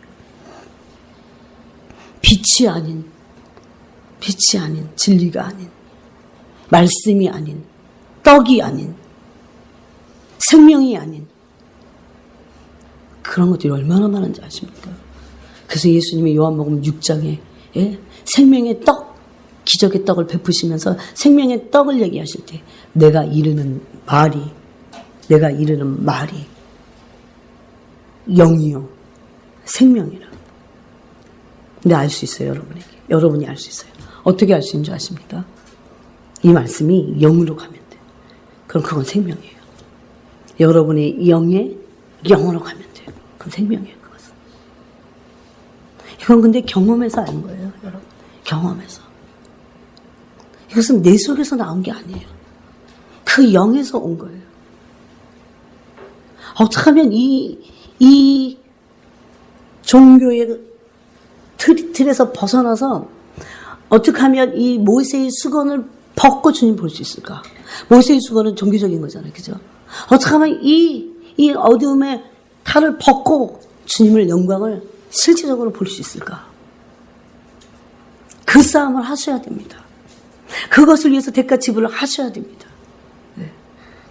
빛이 아닌 진리가 아닌 말씀이 아닌 떡이 아닌 생명이 아닌 그런 것들이 얼마나 많은지 아십니까? 그래서 예수님이 요한복음 6장에 생명의 떡 기적의 떡을 베푸시면서 생명의 떡을 얘기하실 때 내가 이르는 말이 영이요 생명이라. 근데 알 수 있어요 여러분이 알 수 있어요. 어떻게 알 수 있는 줄 아십니까? 이 말씀이 영으로 가면 돼요. 그럼 그건 생명이에요. 여러분의 영에 영으로 가면 돼요. 그건 생명이에요. 그것은. 이건 근데 경험에서 아는 거예요. 여러분 경험에서. 이것은 내 속에서 나온 게 아니에요. 그 영에서 온 거예요. 어떻게 하면 이 종교의 틀에서 벗어나서 어떻게 하면 이 모세의 수건을 벗고 주님 볼 수 있을까? 모세의 수건은 종교적인 거잖아요. 그죠? 어떻게 하면 이 어두움의 탈을 벗고 주님을 영광을 실질적으로 볼 수 있을까? 그 싸움을 하셔야 됩니다. 그것을 위해서 대가 지불을 하셔야 됩니다.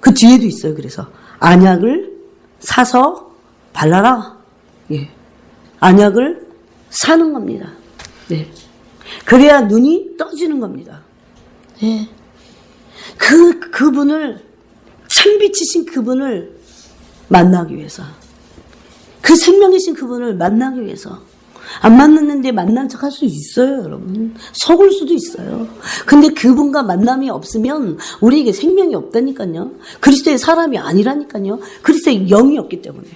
그 뒤에도 있어요. 그래서 안약을 사서 발라라. 예. 안약을 사는 겁니다. 네. 그래야 눈이 떠지는 겁니다. 예. 그분을, 참빛이신 그분을 만나기 위해서. 그 생명이신 그분을 만나기 위해서. 안 만났는데 만난 척 할 수 있어요, 여러분. 속을 수도 있어요. 근데 그분과 만남이 없으면 우리에게 생명이 없다니까요. 그리스도의 사람이 아니라니까요. 그리스도의 영이 없기 때문에.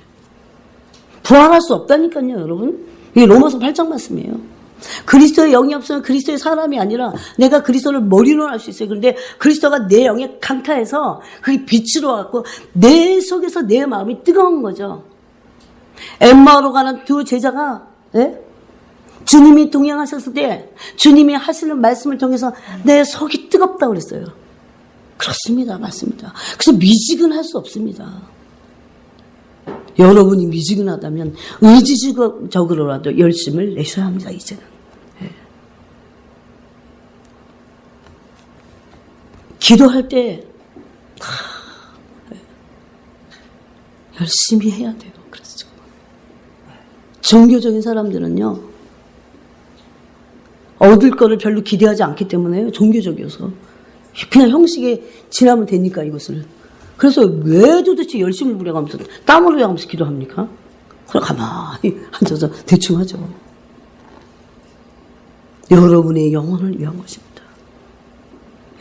부활할 수 없다니까요, 여러분. 이게 로마서 8장 말씀이에요. 그리스도의 영이 없으면 그리스도의 사람이 아니라 내가 그리스도를 머리로 알 수 있어요. 그런데 그리스도가 내 영에 강타해서 그게 빛으로 와갖고 내 속에서 내 마음이 뜨거운 거죠. 엠마오로 가는 두 제자가, 예? 주님이 동행하셨을 때 주님이 하시는 말씀을 통해서 내 속이 뜨겁다고 그랬어요. 그렇습니다. 맞습니다. 그래서 미지근할 수 없습니다. 여러분이 미지근하다면 의지적으로라도 열심을 내셔야 합니다. 이제는. 예. 기도할 때 열심히 해야 돼요. 그래서 종교적인 사람들은요, 얻을 거를 별로 기대하지 않기 때문에요. 종교적이어서. 그냥 형식에 지나면 되니까 이것을. 그래서 왜 도대체 열심을 부려가면서 땀을 흘려가면서 기도합니까? 그럼 가만히 앉아서 대충 하죠. 여러분의 영혼을 위한 것입니다.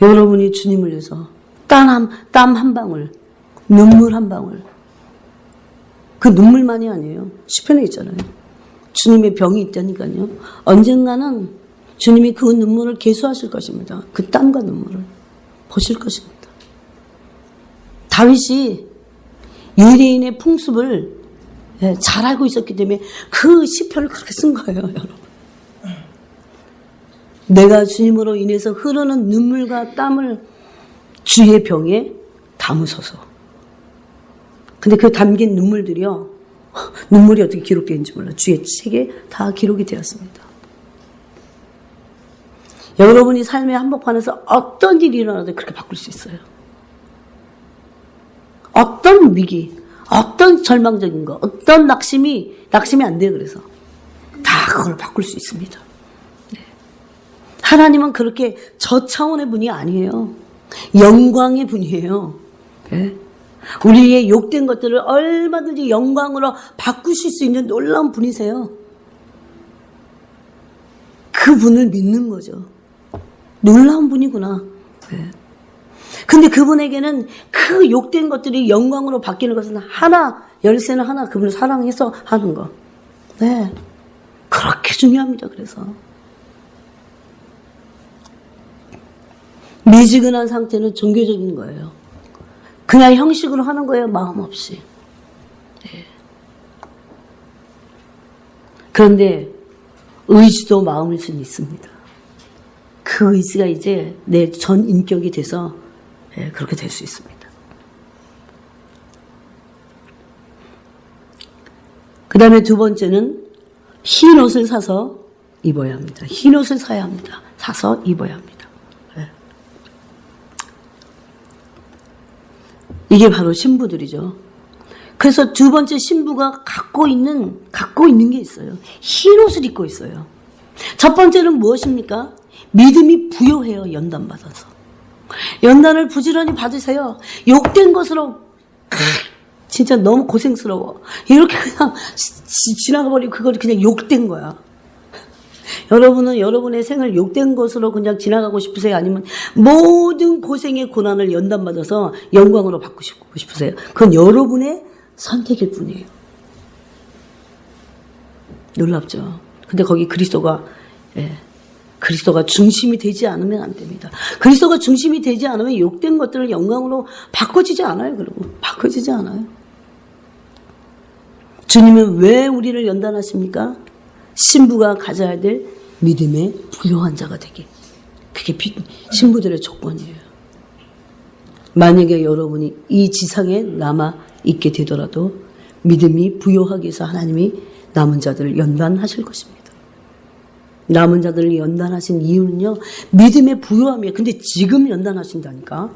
여러분이 주님을 위해서 땀 한 방울, 눈물 한 방울. 그 눈물만이 아니에요. 시편에 있잖아요. 주님의 병이 있다니까요. 언젠가는 주님이 그 눈물을 계수하실 것입니다. 그 땀과 눈물을 보실 것입니다. 다윗이 유대인의 풍습을 잘 알고 있었기 때문에 그 시편을 그렇게 쓴 거예요, 여러분. 내가 주님으로 인해서 흐르는 눈물과 땀을 주의 병에 담으소서. 근데 그 담긴 눈물들이요, 눈물이 어떻게 기록되는지 몰라. 주의 책에 다 기록이 되었습니다. 여러분이 삶의 한복판에서 어떤 일이 일어나도 그렇게 바꿀 수 있어요. 어떤 위기, 어떤 절망적인 거, 어떤 낙심이 안 돼요. 그래서 다 그걸 바꿀 수 있습니다. 네. 하나님은 그렇게 저차원의 분이 아니에요. 영광의 분이에요. 네. 우리의 욕된 것들을 얼마든지 영광으로 바꾸실 수 있는 놀라운 분이세요. 그 분을 믿는 거죠. 놀라운 분이구나. 네. 근데 그분에게는 그 욕된 것들이 영광으로 바뀌는 것은 하나, 열쇠는 하나, 그분을 사랑해서 하는 거. 네. 그렇게 중요합니다. 그래서. 미지근한 상태는 종교적인 거예요. 그냥 형식으로 하는 거예요. 마음 없이. 네. 그런데 의지도 마음일 수는 있습니다. 그 의지가 이제 내 전 인격이 돼서 그렇게 될 수 있습니다. 그 다음에 두 번째는 흰 옷을 사서 입어야 합니다. 흰 옷을 사야 합니다. 사서 입어야 합니다. 이게 바로 신부들이죠. 그래서 두 번째 신부가 갖고 있는 게 있어요. 흰 옷을 입고 있어요. 첫 번째는 무엇입니까? 믿음이 부요해요. 연단받아서. 연단을 부지런히 받으세요. 욕된 것으로 진짜 너무 고생스러워. 이렇게 그냥 지나가버리고 그걸 그냥 욕된 거야. 여러분은 여러분의 생을 욕된 것으로 그냥 지나가고 싶으세요? 아니면 모든 고생의 고난을 연단받아서 영광으로 바꾸고 싶으세요? 그건 여러분의 선택일 뿐이에요. 놀랍죠? 근데 거기 그리스도가 중심이 되지 않으면 안 됩니다. 그리스도가 중심이 되지 않으면 욕된 것들을 영광으로 바꿔지지 않아요. 그리고 바꿔지지 않아요. 주님은 왜 우리를 연단하십니까? 신부가 가져야 될 믿음의 부요한 자가 되게. 그게 신부들의 조건이에요. 만약에 여러분이 이 지상에 남아 있게 되더라도 믿음이 부요하기 위해서 하나님이 남은 자들을 연단하실 것입니다. 남은 자들을 연단하신 이유는요, 믿음의 부요함이에요. 근데 지금 연단하신다니까.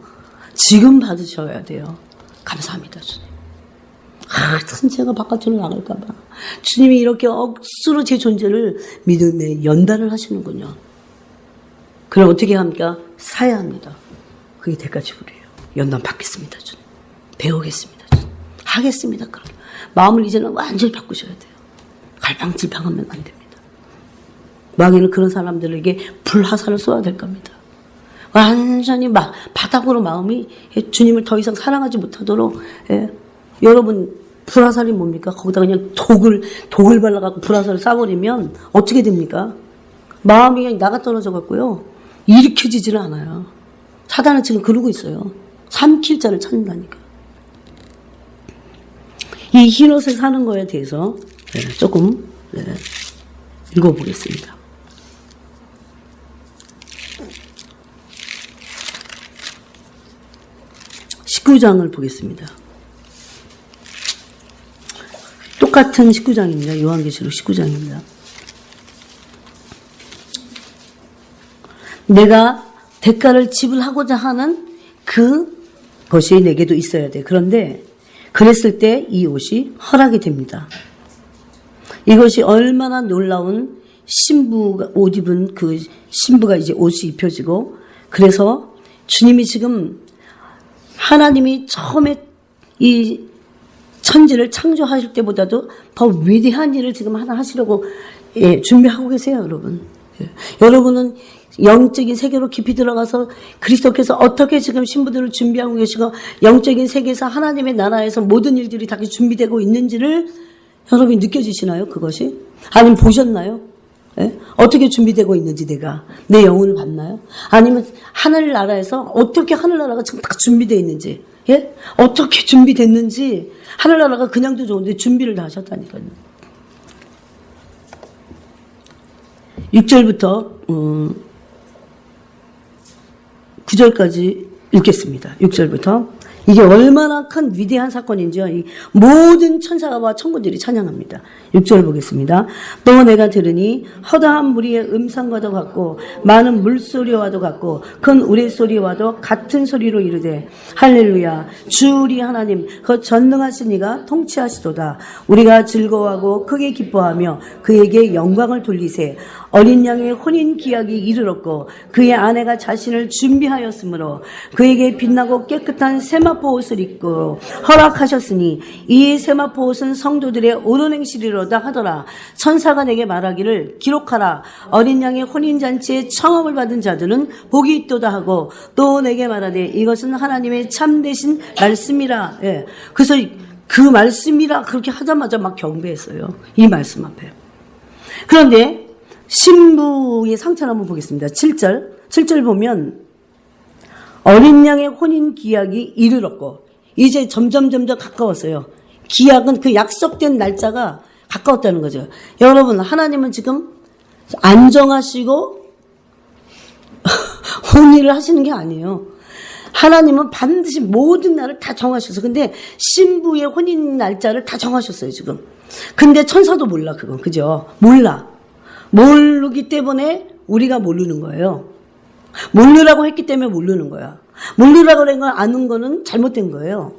지금 받으셔야 돼요. 감사합니다, 주님. 제가 바깥으로 나갈까봐. 주님이 이렇게 억수로 제 존재를 믿음에 연단을 하시는군요. 그럼 어떻게 합니까? 사야 합니다. 그게 대가 지불이에요. 연단 받겠습니다, 주님. 배우겠습니다, 주님. 하겠습니다. 그럼 마음을 이제는 완전히 바꾸셔야 돼요. 갈팡질팡하면 안 됩니다. 마귀는 그런 사람들에게 불화살을 쏘아야 될 겁니다. 완전히 바닥으로 마음이 주님을 더 이상 사랑하지 못하도록, 여러분, 불화살이 뭡니까? 거기다 그냥 독을 발라갖고 불화살을 쏴버리면 어떻게 됩니까? 마음이 그냥 나가 떨어져 갖고요. 일으켜지지는 않아요. 사단은 지금 그러고 있어요. 삼킬 자를 찾는다니까. 이 흰옷을 사는 거에 대해서 조금 읽어보겠습니다. (19장을) 보겠습니다. 똑같은 19장입니다. 요한계시록 19장입니다. 내가 대가를 지불하고자 하는 그것이 내게도 있어야 돼. 그런데 그랬을 때 이 옷이 허락이 됩니다. 이것이 얼마나 놀라운 신부가 옷 입은 그 신부가 이제 옷이 입혀지고, 그래서 주님이 지금 하나님이 처음에 이 천지를 창조하실 때보다도 더 위대한 일을 지금 하나 하시려고 준비하고 계세요, 여러분. 여러분은 영적인 세계로 깊이 들어가서 그리스도께서 어떻게 지금 신부들을 준비하고 계시고 영적인 세계에서 하나님의 나라에서 모든 일들이 다 준비되고 있는지를 여러분이 느껴지시나요? 그것이? 아니면 보셨나요? 어떻게 준비되고 있는지 내 영혼을 봤나요? 아니면 하늘나라에서 어떻게 하늘나라가 지금 다 준비되어 있는지, 어떻게 준비됐는지, 하늘나라가 그냥도 좋은데 준비를 다 하셨다니까요. 6절부터 9절까지 읽겠습니다. 6절부터. 이게 얼마나 큰 위대한 사건인지요. 이 모든 천사와 천군들이 찬양합니다. 6절 보겠습니다. 또 내가 들으니 허다한 무리의 음성과도 같고 많은 물소리와도 같고 큰 우레소리와도 같은 소리로 이르되 할렐루야 주 우리 하나님 그 전능하신 이가 통치하시도다. 우리가 즐거워하고 크게 기뻐하며 그에게 영광을 돌리세. 어린 양의 혼인 기약이 이르렀고 그의 아내가 자신을 준비하였으므로 그에게 빛나고 깨끗한 세마포 옷을 입고 허락하셨으니 이 세마포 옷은 성도들의 옳은 행실이로다 하더라. 천사가 내게 말하기를 기록하라. 어린 양의 혼인잔치에 청함을 받은 자들은 복이 있도다 하고 또 내게 말하되 이것은 하나님의 참되신 말씀이라. 그래서 그 말씀이라 그렇게 하자마자 막 경배했어요. 이 말씀 앞에. 그런데 신부의 상처를 한번 보겠습니다. 7절 보면 어린 양의 혼인 기약이 이르렀고 이제 점점 가까웠어요. 기약은 그 약속된 날짜가 가까웠다는 거죠. 여러분, 하나님은 지금 안정하시고 혼인을 하시는 게 아니에요. 하나님은 반드시 모든 날을 다 정하셨어요. 근데 신부의 혼인 날짜를 다 정하셨어요, 지금. 근데 천사도 몰라, 그건. 그죠? 몰라. 모르기 때문에 우리가 모르는 거예요. 모르라고 했기 때문에 모르는 거야. 모르라고 한 걸 아는 거는 잘못된 거예요.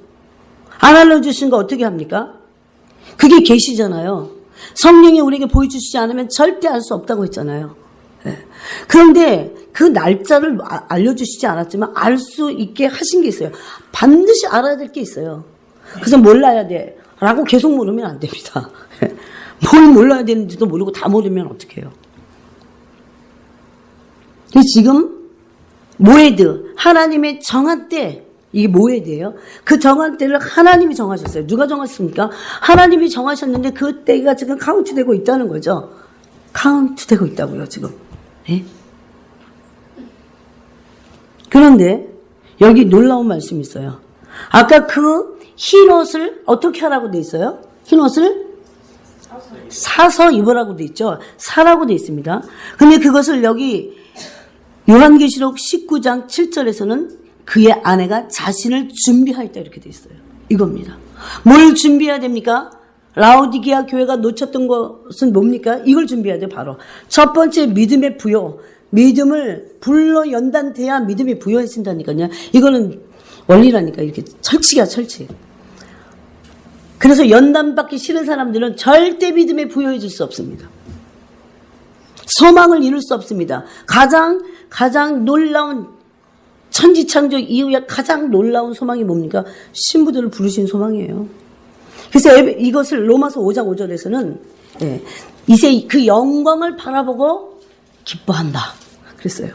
안 알려주신 거 어떻게 합니까? 그게 계시잖아요. 성령이 우리에게 보여주시지 않으면 절대 알 수 없다고 했잖아요. 그런데 그 날짜를 알려주시지 않았지만 알 수 있게 하신 게 있어요. 반드시 알아야 될 게 있어요. 그래서 몰라야 돼 라고 계속 모르면 안 됩니다. 뭘 몰라야 되는지도 모르고 다 모르면 어떡해요. 지금 모에드, 하나님의 정한 때, 이게 모에드예요. 그 정한 때를 하나님이 정하셨어요. 누가 정하셨습니까? 하나님이 정하셨는데 그 때가 지금 카운트되고 있다는 거죠. 카운트되고 있다고요, 지금. 네? 그런데 여기 놀라운 말씀이 있어요. 아까 그 흰 옷을 어떻게 하라고 돼 있어요? 흰 옷을 사서 입으라고 돼 있죠. 사라고 돼 있습니다. 근데 그것을 여기 요한계시록 19장 7절에서는 그의 아내가 자신을 준비하였다 이렇게 돼 있어요. 이겁니다. 뭘 준비해야 됩니까? 라오디게아 교회가 놓쳤던 것은 뭡니까? 이걸 준비해야 돼. 바로 첫 번째 믿음의 부여. 믿음을 불러 연단돼야 믿음이 부여해진다니까요. 이거는 원리라니까. 이렇게 철칙이야, 철칙. 그래서 연단받기 싫은 사람들은 절대 믿음에 부여해질 수 없습니다. 소망을 이룰 수 없습니다. 가장 놀라운 천지창조 이후에 가장 놀라운 소망이 뭡니까? 신부들을 부르신 소망이에요. 그래서 이것을 로마서 5장 5절에서는 이제 그 영광을 바라보고 기뻐한다 그랬어요.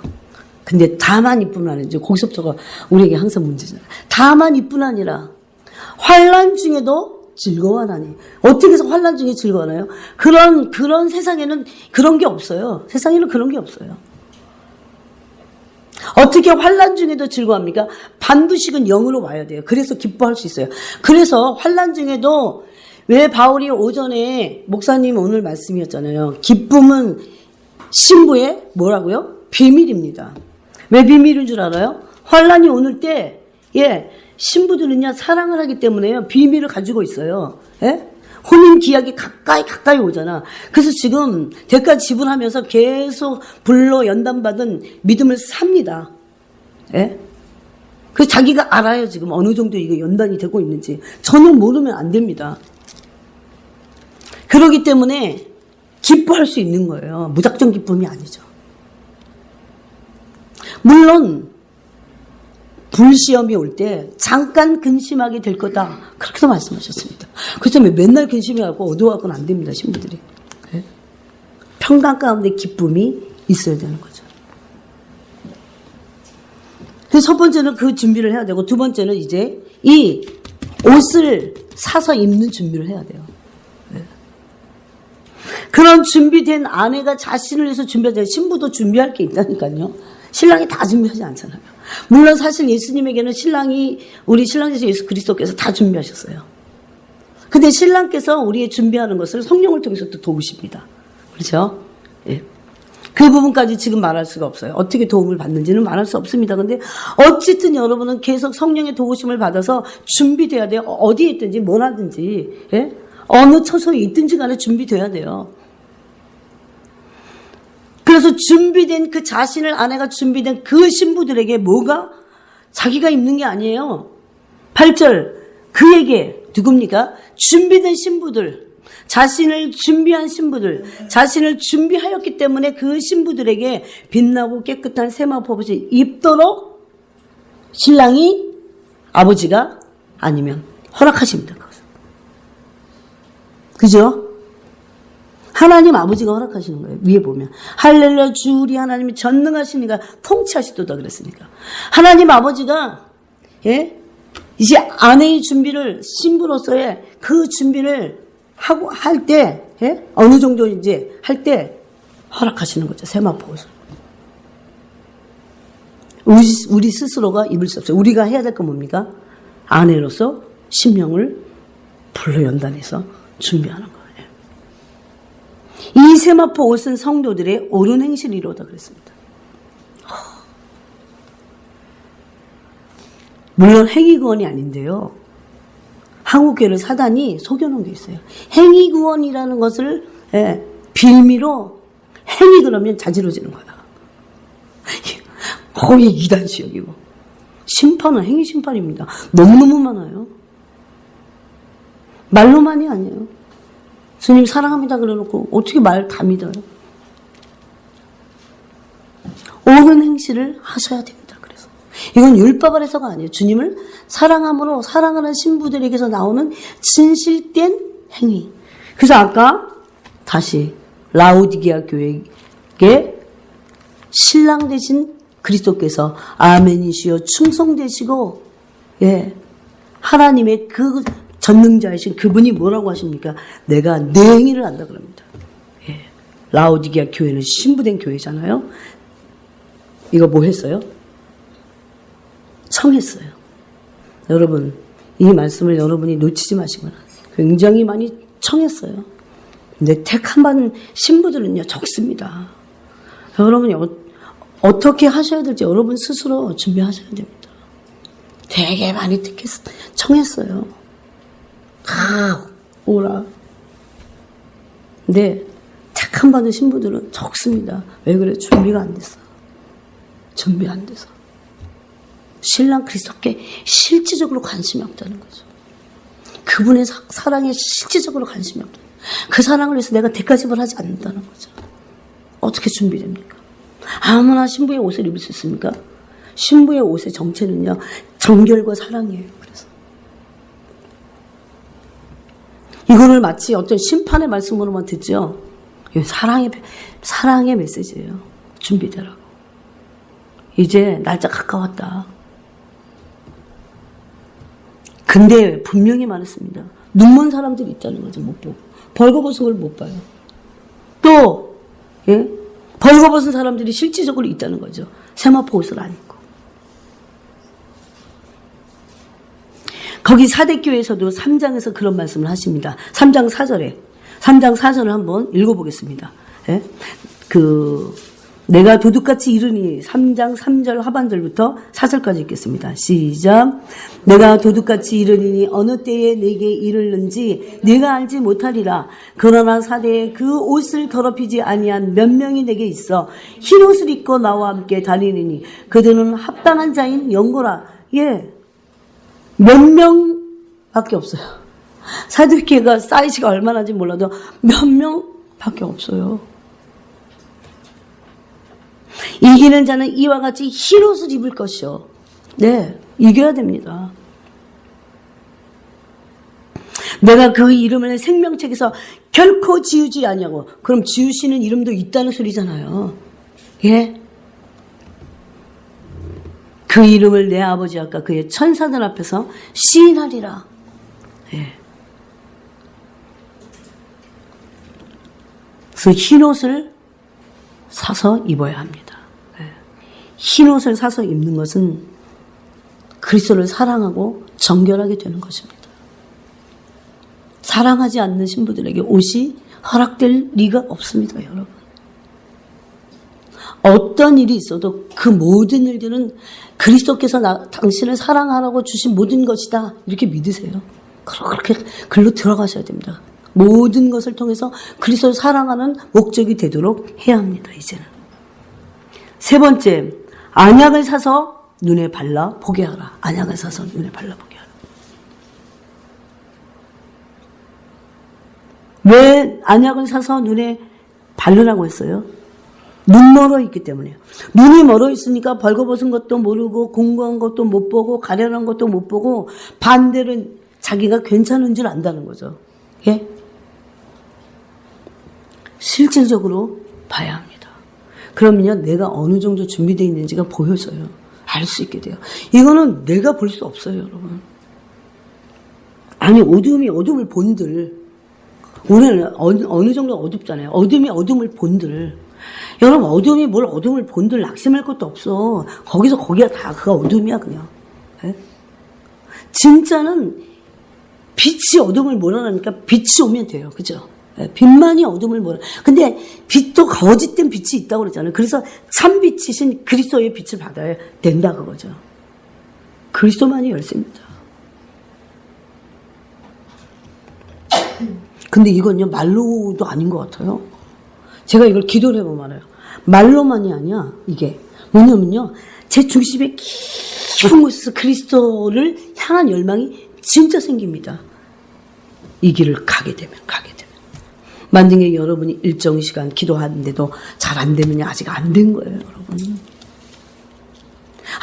근데 다만 이뿐 아니라 이제 거기서부터가 우리에게 항상 문제잖아요. 다만 이뿐 아니라 환난 중에도 즐거워하나니. 어떻게 해서 환난 중에 즐거워하나요? 그런 세상에는 그런 게 없어요. 세상에는 그런 게 없어요. 어떻게 환난 중에도 즐거워합니까? 반드시는 영으로 와야 돼요. 그래서 기뻐할 수 있어요. 그래서 환난 중에도 왜 바울이 오전에 목사님 오늘 말씀이었잖아요. 기쁨은 신부의 뭐라고요? 비밀입니다. 왜 비밀인 줄 알아요? 환난이 오는 때 신부들은요 사랑을 하기 때문에요 비밀을 가지고 있어요. 혼인 기약이 가까이 오잖아. 그래서 지금 대가 지불하면서 계속 불로 연단받은 믿음을 삽니다. 그래서 자기가 알아요. 지금 어느 정도 이게 연단이 되고 있는지. 전혀 모르면 안 됩니다. 그렇기 때문에 기뻐할 수 있는 거예요. 무작정 기쁨이 아니죠. 물론 불시험이 올 때 잠깐 근심하게 될 거다. 그렇게도 말씀하셨습니다. 그래서 맨날 근심해갖고 어두워갖고는 안 됩니다. 신부들이. 평강 가운데 기쁨이 있어야 되는 거죠. 그래서 첫 번째는 그 준비를 해야 되고 두 번째는 이제 이 옷을 사서 입는 준비를 해야 돼요. 그런 준비된 아내가 자신을 위해서 준비하잖아요. 신부도 준비할 게 있다니까요. 신랑이 다 준비하지 않잖아요. 물론 사실 예수님에게는 우리 신랑 되신 예수 그리스도께서 다 준비하셨어요. 근데 신랑께서 우리의 준비하는 것을 성령을 통해서 또 도우십니다. 그렇죠? 그 부분까지 지금 말할 수가 없어요. 어떻게 도움을 받는지는 말할 수 없습니다. 근데 어쨌든 여러분은 계속 성령의 도우심을 받아서 준비돼야 돼요. 어디에 있든지 뭘 하든지 어느 처소에 있든지 간에 준비돼야 돼요. 그래서 준비된 그 자신을 아내가 준비된 그 신부들에게 뭐가 자기가 입는 게 아니에요. 8절 그에게 누굽니까? 준비된 신부들, 자신을 준비한 신부들, 자신을 준비하였기 때문에 그 신부들에게 빛나고 깨끗한 세마포옷을 입도록 신랑이 아버지가 아니면 허락하십니다. 그죠? 하나님 아버지가 허락하시는 거예요. 위에 보면 할렐루야 주 우리 하나님이 전능하시니까 통치하시도다 그랬으니까 하나님 아버지가 이제 아내의 준비를 신부로서의 그 준비를 하고 할 때 어느 정도 이제 할 때 허락하시는 거죠. 세마포옷을 우리 스스로가 입을 수 없어요. 우리가 해야 될 건 뭡니까? 아내로서 심령을 불로 연단해서 준비하는 거예요. 이 세마포 옷은 성도들의 옳은 행실을 이루어다 그랬습니다. 물론 행위구원이 아닌데요. 한국교회를 사단이 속여놓은 게 있어요. 행위구원이라는 것을 빌미로 행위 그러면 자지러지는 거야. 거의 이단 지역이고 심판은 행위 심판입니다. 너무너무 많아요. 말로만이 아니에요. 주님 사랑합니다 그래놓고 어떻게 말 다 믿어요? 옳은 행실을 하셔야 됩니다. 그래서 이건 율법 아래서가 아니에요. 주님을 사랑함으로 사랑하는 신부들에게서 나오는 진실된 행위. 그래서 아까 다시 라오디게아 교회에 신랑 되신 그리스도께서 아멘이시여 충성되시고 하나님의 그 전능자이신 그분이 뭐라고 하십니까? 내가 내 행위를 안다 그럽니다. 라오디게아 교회는 신부된 교회잖아요. 이거 뭐 했어요? 청했어요. 여러분 이 말씀을 여러분이 놓치지 마시거나 굉장히 많이 청했어요. 근데 택한 받은 신부들은요 적습니다. 여러분이 어떻게 하셔야 될지 여러분 스스로 준비하셔야 됩니다. 되게 많이 청했어요. 다 오라. 근데 택한 받은 신부들은 적습니다. 왜 그래? 준비가 안 됐어. 준비 안 돼서. 신랑 그리스도께 실질적으로 관심이 없다는 거죠. 그분의 사랑에 실질적으로 관심이 없다. 그 사랑을 위해서 내가 대가집을 하지 않는다는 거죠. 어떻게 준비됩니까? 아무나 신부의 옷을 입을 수 있습니까? 신부의 옷의 정체는요, 정결과 사랑이에요. 그래서 이거를 마치 어떤 심판의 말씀으로만 듣죠. 사랑의 메시지예요. 준비되라고. 이제 날짜 가까웠다. 근데 분명히 말했습니다. 눈먼 사람들이 있다는 거죠. 못 보고. 벌거벗은 걸 못 봐요. 또 벌거벗은 사람들이 실질적으로 있다는 거죠. 세마포 옷을 안 입고. 거기 사대교회에서도 3장에서 그런 말씀을 하십니다. 3장 4절에. 3장 4절을 한번 읽어보겠습니다. 예? 내가 도둑같이 이르니 3장 3절 하반절부터 4절까지 읽겠습니다. 시작. 내가 도둑같이 이르니 어느 때에 내게 이르는지 내가 알지 못하리라. 그러나 사대에 그 옷을 더럽히지 아니한 몇 명이 내게 있어 흰 옷을 입고 나와 함께 다니느니 그들은 합당한 자인 영고라. 예, 몇 명밖에 없어요. 사두개가 사이즈가 얼마나인지 몰라도 몇 명밖에 없어요. 이기는 자는 이와 같이 흰 옷을 입을 것이요. 네, 이겨야 됩니다. 내가 그 이름을 생명책에서 결코 지우지 아니하고. 그럼 지우시는 이름도 있다는 소리잖아요. 예? 그 이름을 내 아버지 아까 그의 천사들 앞에서 시인하리라. 예. 그래서 흰 옷을 사서 입어야 합니다. 흰 옷을 사서 입는 것은 그리스도를 사랑하고 정결하게 되는 것입니다. 사랑하지 않는 신부들에게 옷이 허락될 리가 없습니다, 여러분. 어떤 일이 있어도 그 모든 일들은 그리스도께서 당신을 사랑하라고 주신 모든 것이다. 이렇게 믿으세요. 그렇게 글로 들어가셔야 됩니다. 모든 것을 통해서 그리스도를 사랑하는 목적이 되도록 해야 합니다, 이제는. 세 번째, 안약을 사서 눈에 발라 보게 하라. 안약을 사서 눈에 발라 보게 하라. 왜 안약을 사서 눈에 바르라고 했어요? 눈 멀어 있기 때문에요. 눈이 멀어 있으니까 벌거벗은 것도 모르고 공고한 것도 못 보고 가련한 것도 못 보고 반대로 자기가 괜찮은 줄 안다는 거죠. 예? 실질적으로 봐야 합니다. 그러면요, 내가 어느 정도 준비되어 있는지가 보여져요. 알 수 있게 돼요. 이거는 내가 볼 수 없어요, 여러분. 아니, 어둠이 어둠을 본들. 오늘 어느 정도 어둡잖아요. 어둠이 어둠을 본들. 여러분, 어둠이 뭘 어둠을 본들 낙심할 것도 없어. 거기가 다 그가 어둠이야, 그냥. 네? 진짜는 빛이 어둠을 몰아내니까 빛이 오면 돼요. 그죠? 빛만이 어둠을 몰아. 근데 빛도 거짓된 빛이 있다고 그러잖아요. 그래서 참 빛이신 그리스도의 빛을 받아야 된다 그거죠. 그리스도만이 열쇠입니다. 근데 이건요, 말로도 아닌 것 같아요. 제가 이걸 기도를 해보면 알아요. 말로만이 아니야, 이게. 뭐냐면요, 제 중심에 깊은 곳에서 그리스도를 향한 열망이 진짜 생깁니다. 이 길을 가게 되면. 만약에 여러분이 일정 시간 기도하는데도 잘 안 되면 아직 안 된 거예요, 여러분.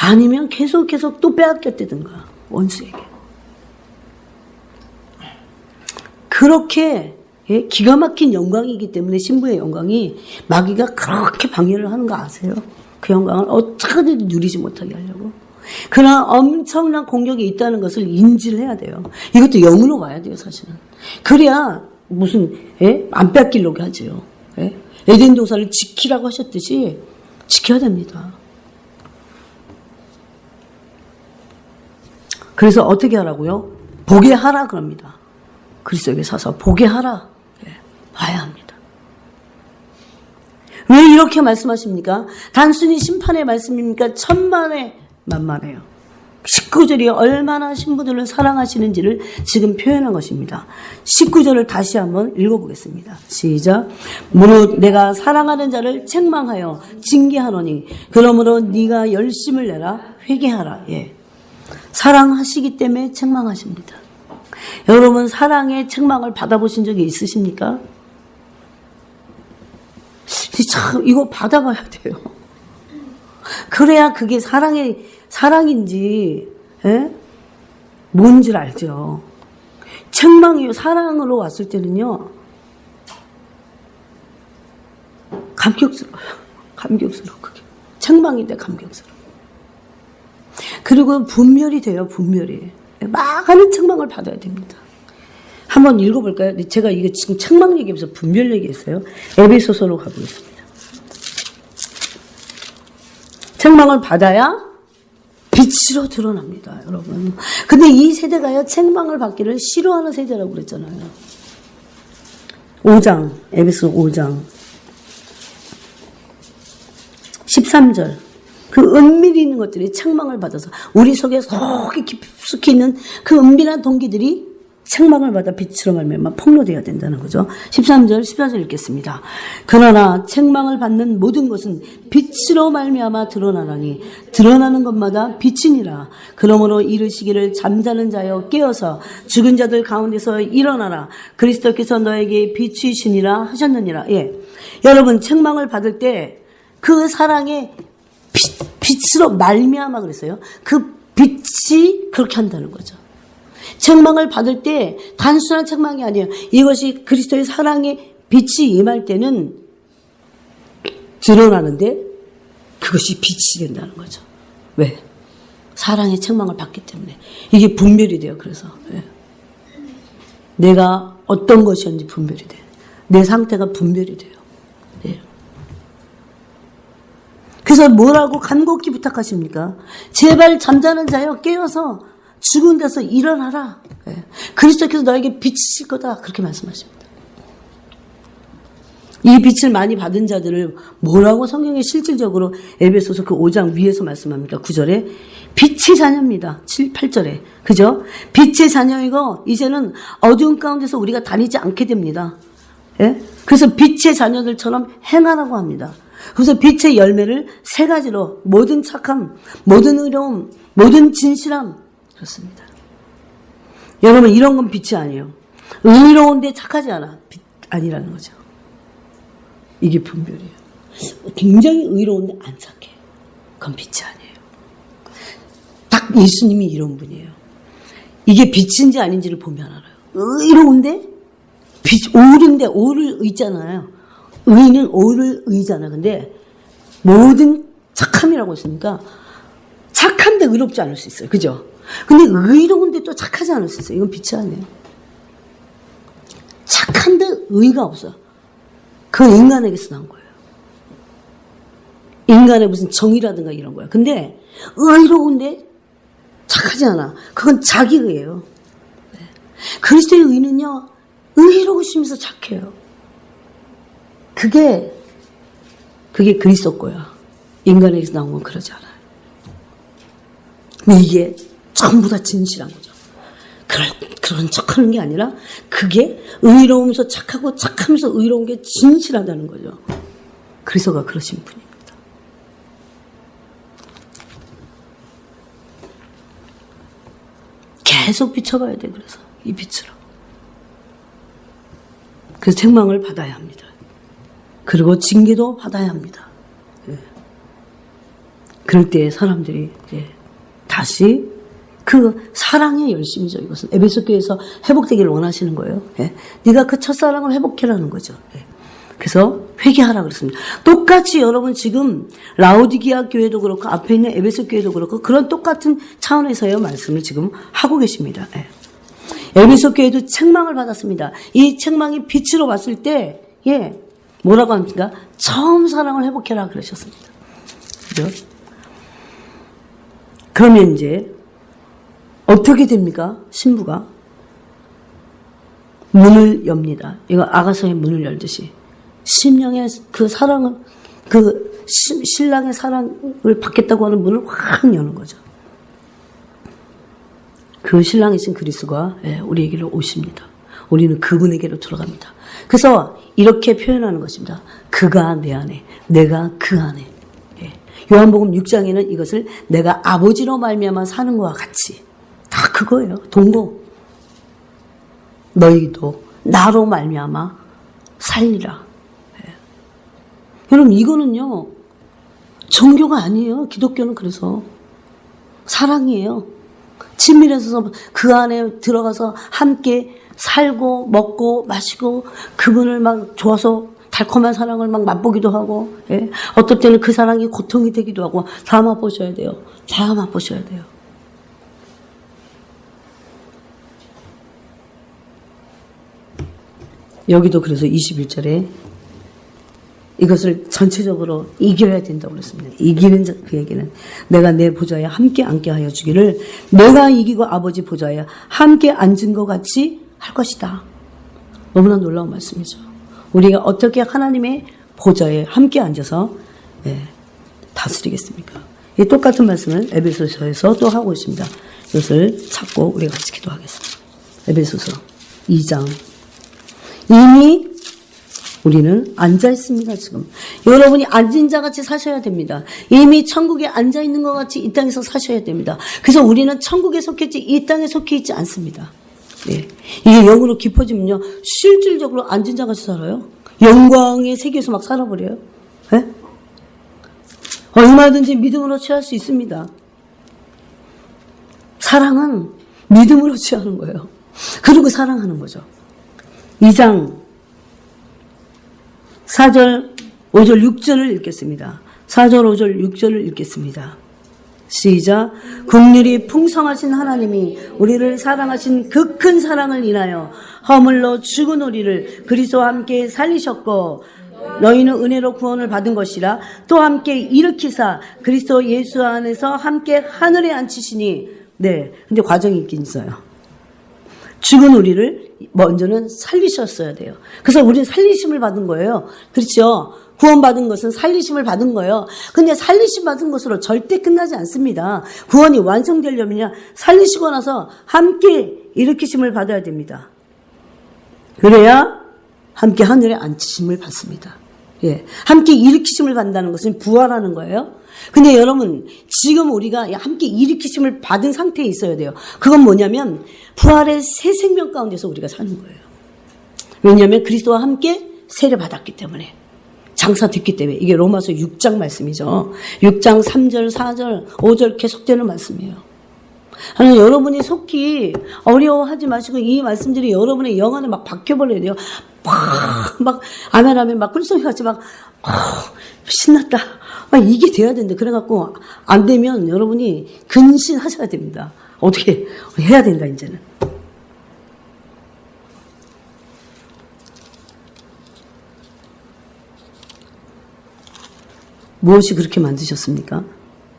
아니면 계속 또 빼앗겼다든가, 원수에게. 그렇게 기가 막힌 영광이기 때문에 신부의 영광이 마귀가 그렇게 방해를 하는 거 아세요? 그 영광을 어떻게든 누리지 못하게 하려고. 그러나 엄청난 공격이 있다는 것을 인지를 해야 돼요. 이것도 영으로 와야 돼요, 사실은. 그래야 무슨 안 뺏기려고 하죠. 에덴 동산을 지키라고 하셨듯이 지켜야 됩니다. 그래서 어떻게 하라고요? 보게 하라 그럽니다. 그리스도에게 서서 보게 하라. 봐야 합니다. 왜 이렇게 말씀하십니까? 단순히 심판의 말씀입니까? 천만의 만만해요. 19절이 얼마나 신부들을 사랑하시는지를 지금 표현한 것입니다. 19절을 다시 한번 읽어보겠습니다. 시작. 무릇 내가 사랑하는 자를 책망하여 징계하노니 그러므로 네가 열심을 내라 회개하라. 예. 사랑하시기 때문에 책망하십니다. 여러분 사랑의 책망을 받아보신 적이 있으십니까? 참 이거 받아봐야 돼요. 그래야 그게 사랑인지 뭔지를 알죠. 책망이요. 사랑으로 왔을 때는요. 감격스러워요. 감격스러워. 그게. 책망인데 감격스러워. 그리고 분별이 돼요. 분별이. 많은 책망을 받아야 됩니다. 한번 읽어볼까요? 제가 이게 지금 책망 얘기하면서 분별 얘기했어요. 에베소서로 가보겠습니다. 책망을 받아야 빛으로 드러납니다, 여러분. 근데 이 세대가요, 책망을 받기를 싫어하는 세대라고 그랬잖아요. 5장, 에베소 5장. 13절. 그 은밀히 있는 것들이 책망을 받아서 우리 속에 깊숙이 있는 그 은밀한 동기들이 책망을 받아 빛으로 말미암아 폭로되어야 된다는 거죠. 13절, 14절 읽겠습니다. 그러나 책망을 받는 모든 것은 빛으로 말미암아 드러나나니 드러나는 것마다 빛이니라. 그러므로 이르시기를 잠자는 자여 깨어서 죽은 자들 가운데서 일어나라. 그리스도께서 너에게 빛이시니라 하셨느니라. 예, 여러분 책망을 받을 때 그 사랑의 빛으로 말미암아 그랬어요. 그 빛이 그렇게 한다는 거죠. 책망을 받을 때 단순한 책망이 아니에요. 이것이 그리스도의 사랑의 빛이 임할 때는 드러나는데 그것이 빛이 된다는 거죠. 왜? 사랑의 책망을 받기 때문에. 이게 분별이 돼요. 그래서 내가 어떤 것이었는지 분별이 돼요. 내 상태가 분별이 돼요. 네. 그래서 뭐라고 간곡히 부탁하십니까? 제발 잠자는 자여 깨어서 죽은 데서 일어나라. 네. 그리스도께서 너에게 빛이실 거다. 그렇게 말씀하십니다. 이 빛을 많이 받은 자들을 뭐라고 성경에 실질적으로 에베소서 그 5장 위에서 말씀합니까? 9절에 빛의 자녀입니다. 7, 8절에. 그죠? 빛의 자녀이고 이제는 어두운 가운데서 우리가 다니지 않게 됩니다. 예? 그래서 빛의 자녀들처럼 행하라고 합니다. 그래서 빛의 열매를 세 가지로 모든 착함, 모든 의로움, 모든 진실함. 그렇습니다. 여러분 이런 건 빛이 아니에요. 의로운데 착하지 않아. 빛 아니라는 거죠. 이게 분별이에요. 굉장히 의로운데 안 착해. 그건 빛이 아니에요. 딱 예수님이 이런 분이에요. 이게 빛인지 아닌지를 보면 알아요. 의로운데 옳은데 옳을 의잖아요. 의는 옳을 의잖아. 근데 모든 착함이라고 했으니까 착한데 의롭지 않을 수 있어요. 그죠? 근데 의로운데 또 착하지 않을 수 있어요. 이건 빛이 아니에요. 착한데 의가 없어. 그건 인간에게서 나온 거예요. 인간의 무슨 정의라든가 이런 거야. 근데 의로운데 착하지 않아. 그건 자기의예요. 네. 그리스도의 의는요. 의로우시면서 착해요. 그게 그리스도 거야. 인간에게서 나온 건 그러지 않아요. 근데 이게 전부 다 진실한 거죠. 그런 척하는 게 아니라 그게 의로우면서 착하고 착하면서 의로운 게 진실하다는 거죠. 그리스도가 그러신 분입니다. 계속 비춰가야 돼. 그래서 이 빛으로. 그래서 책망을 받아야 합니다. 그리고 징계도 받아야 합니다. 예. 그럴 때 사람들이 다시 그 사랑의 열심이죠. 이것은 에베소 교회에서 회복되기를 원하시는 거예요. 예. 네가 그 첫사랑을 회복해라는 거죠. 예. 그래서 회개하라 그랬습니다. 똑같이 여러분 지금 라오디게아 교회도 그렇고 앞에 있는 에베소 교회도 그렇고 그런 똑같은 차원에서의 말씀을 지금 하고 계십니다. 예. 에베소 교회도 책망을 받았습니다. 이 책망이 빛으로 왔을 때 뭐라고 합니까? 처음 사랑을 회복해라 그러셨습니다. 그죠? 그러면 이제 어떻게 됩니까? 신부가 문을 엽니다. 이거 아가서의 문을 열듯이 심령의 그 사랑을 그 신랑의 사랑을 받겠다고 하는 문을 확 여는 거죠. 그 신랑이신 그리스도가 우리에게로 오십니다. 우리는 그분에게로 들어갑니다. 그래서 이렇게 표현하는 것입니다. 그가 내 안에, 내가 그 안에. 요한복음 6장에는 이것을 내가 아버지로 말미암아 사는 것과 같이 다 그거예요. 동거. 너희도 나로 말미암아 살리라. 여러분 이거는요. 종교가 아니에요. 기독교는 그래서 사랑이에요. 친밀해서 그 안에 들어가서 함께 살고 먹고 마시고 그분을 막 좋아서 달콤한 사랑을 막 맛보기도 하고 어떨 때는 그 사랑이 고통이 되기도 하고 다 맛보셔야 돼요. 다 맛보셔야 돼요. 여기도 그래서 21절에 이것을 전체적으로 이겨야 된다고 그랬습니다. 이기는 그 얘기는 내가 내 보좌에 함께 앉게 하여 주기를 내가 이기고 아버지 보좌에 함께 앉은 것 같이 할 것이다. 너무나 놀라운 말씀이죠. 우리가 어떻게 하나님의 보좌에 함께 앉아서 다스리겠습니까? 이 똑같은 말씀을 에베소서에서 또 하고 있습니다. 이것을 찾고 우리가 같이 기도하겠습니다. 에베소서 2장. 이미 우리는 앉아 있습니다, 지금. 여러분이 앉은 자 같이 사셔야 됩니다. 이미 천국에 앉아 있는 것 같이 이 땅에서 사셔야 됩니다. 그래서 우리는 천국에 속했지 이 땅에 속해 있지 않습니다. 이게 영으로 깊어지면요, 실질적으로 앉은 자 같이 살아요. 영광의 세계에서 막 살아버려요. 얼마든지 믿음으로 취할 수 있습니다. 사랑은 믿음으로 취하는 거예요. 그리고 사랑하는 거죠. 2장 4절, 5절, 6절을 읽겠습니다. 4절, 5절, 6절을 읽겠습니다. 시작. 긍휼이 풍성하신 하나님이 우리를 사랑하신 그 큰 사랑을 인하여 허물로 죽은 우리를 그리스도와 함께 살리셨고 너희는 은혜로 구원을 받은 것이라 또 함께 일으키사 그리스도 예수 안에서 함께 하늘에 앉히시니 근데 과정이 있긴 있어요. 죽은 우리를 먼저는 살리셨어야 돼요. 그래서 우리는 살리심을 받은 거예요. 그렇죠? 구원받은 것은 살리심을 받은 거예요. 근데 살리심 받은 것으로 절대 끝나지 않습니다. 구원이 완성되려면요, 살리시고 나서 함께 일으키심을 받아야 됩니다. 그래야 함께 하늘에 앉히심을 받습니다. 함께 일으키심을 받는다는 것은 부활하는 거예요. 근데 여러분, 지금 우리가 함께 일으키심을 받은 상태에 있어야 돼요. 그건 뭐냐면 부활의 새 생명 가운데서 우리가 사는 거예요. 왜냐하면 그리스도와 함께 세례받았기 때문에, 장사됐기 때문에. 이게 로마서 6장 말씀이죠. 6장 3절, 4절, 5절 계속되는 말씀이에요. 하나님, 여러분이 속히 어려워하지 마시고 이 말씀들이 여러분의 영 안에 막 박혀버려야 돼요. 막 아멘하면 막 꿀송이 같이 막 신났다. 막 이게 돼야 된다. 그래갖고 안 되면 여러분이 근신하셔야 됩니다. 어떻게 해야 된다 이제는. 무엇이 그렇게 만드셨습니까?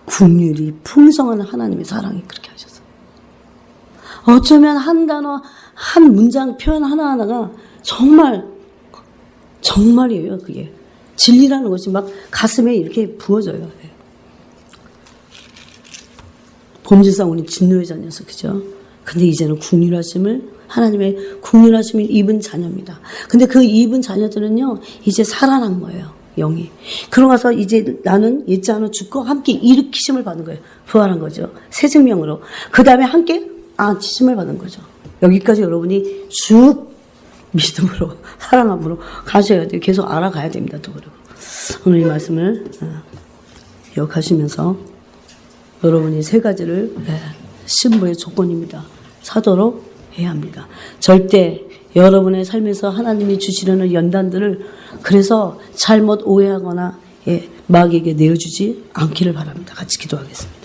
긍휼이 풍성한 하나님의 사랑이 그렇게 하셨어요. 어쩌면 한 단어, 한 문장 표현 하나하나가 정말이에요. 그게 진리라는 것이 막 가슴에 이렇게 부어져요. 본질상 우리는 진노의 자녀서, 그죠? 근데 이제는 하나님의 긍휼하심을 입은 자녀입니다. 근데 그 입은 자녀들은요, 이제 살아난 거예요. 영이. 그러고 나서 이제 나는 옛자 하나 죽고 함께 일으키심을 받은 거예요. 부활한 거죠. 새 생명으로. 그 다음에 함께 앉히심을 받은 거죠. 여기까지 여러분이 쭉 믿음으로, 사랑함으로 가셔야 돼요. 계속 알아가야 됩니다. 또 그리고. 오늘 이 말씀을 기억하시면서 여러분이 세 가지를 신부의 조건입니다. 사도록 해야 합니다. 절대 여러분의 삶에서 하나님이 주시려는 연단들을 그래서 잘못 오해하거나 마귀에게 내어주지 않기를 바랍니다. 같이 기도하겠습니다.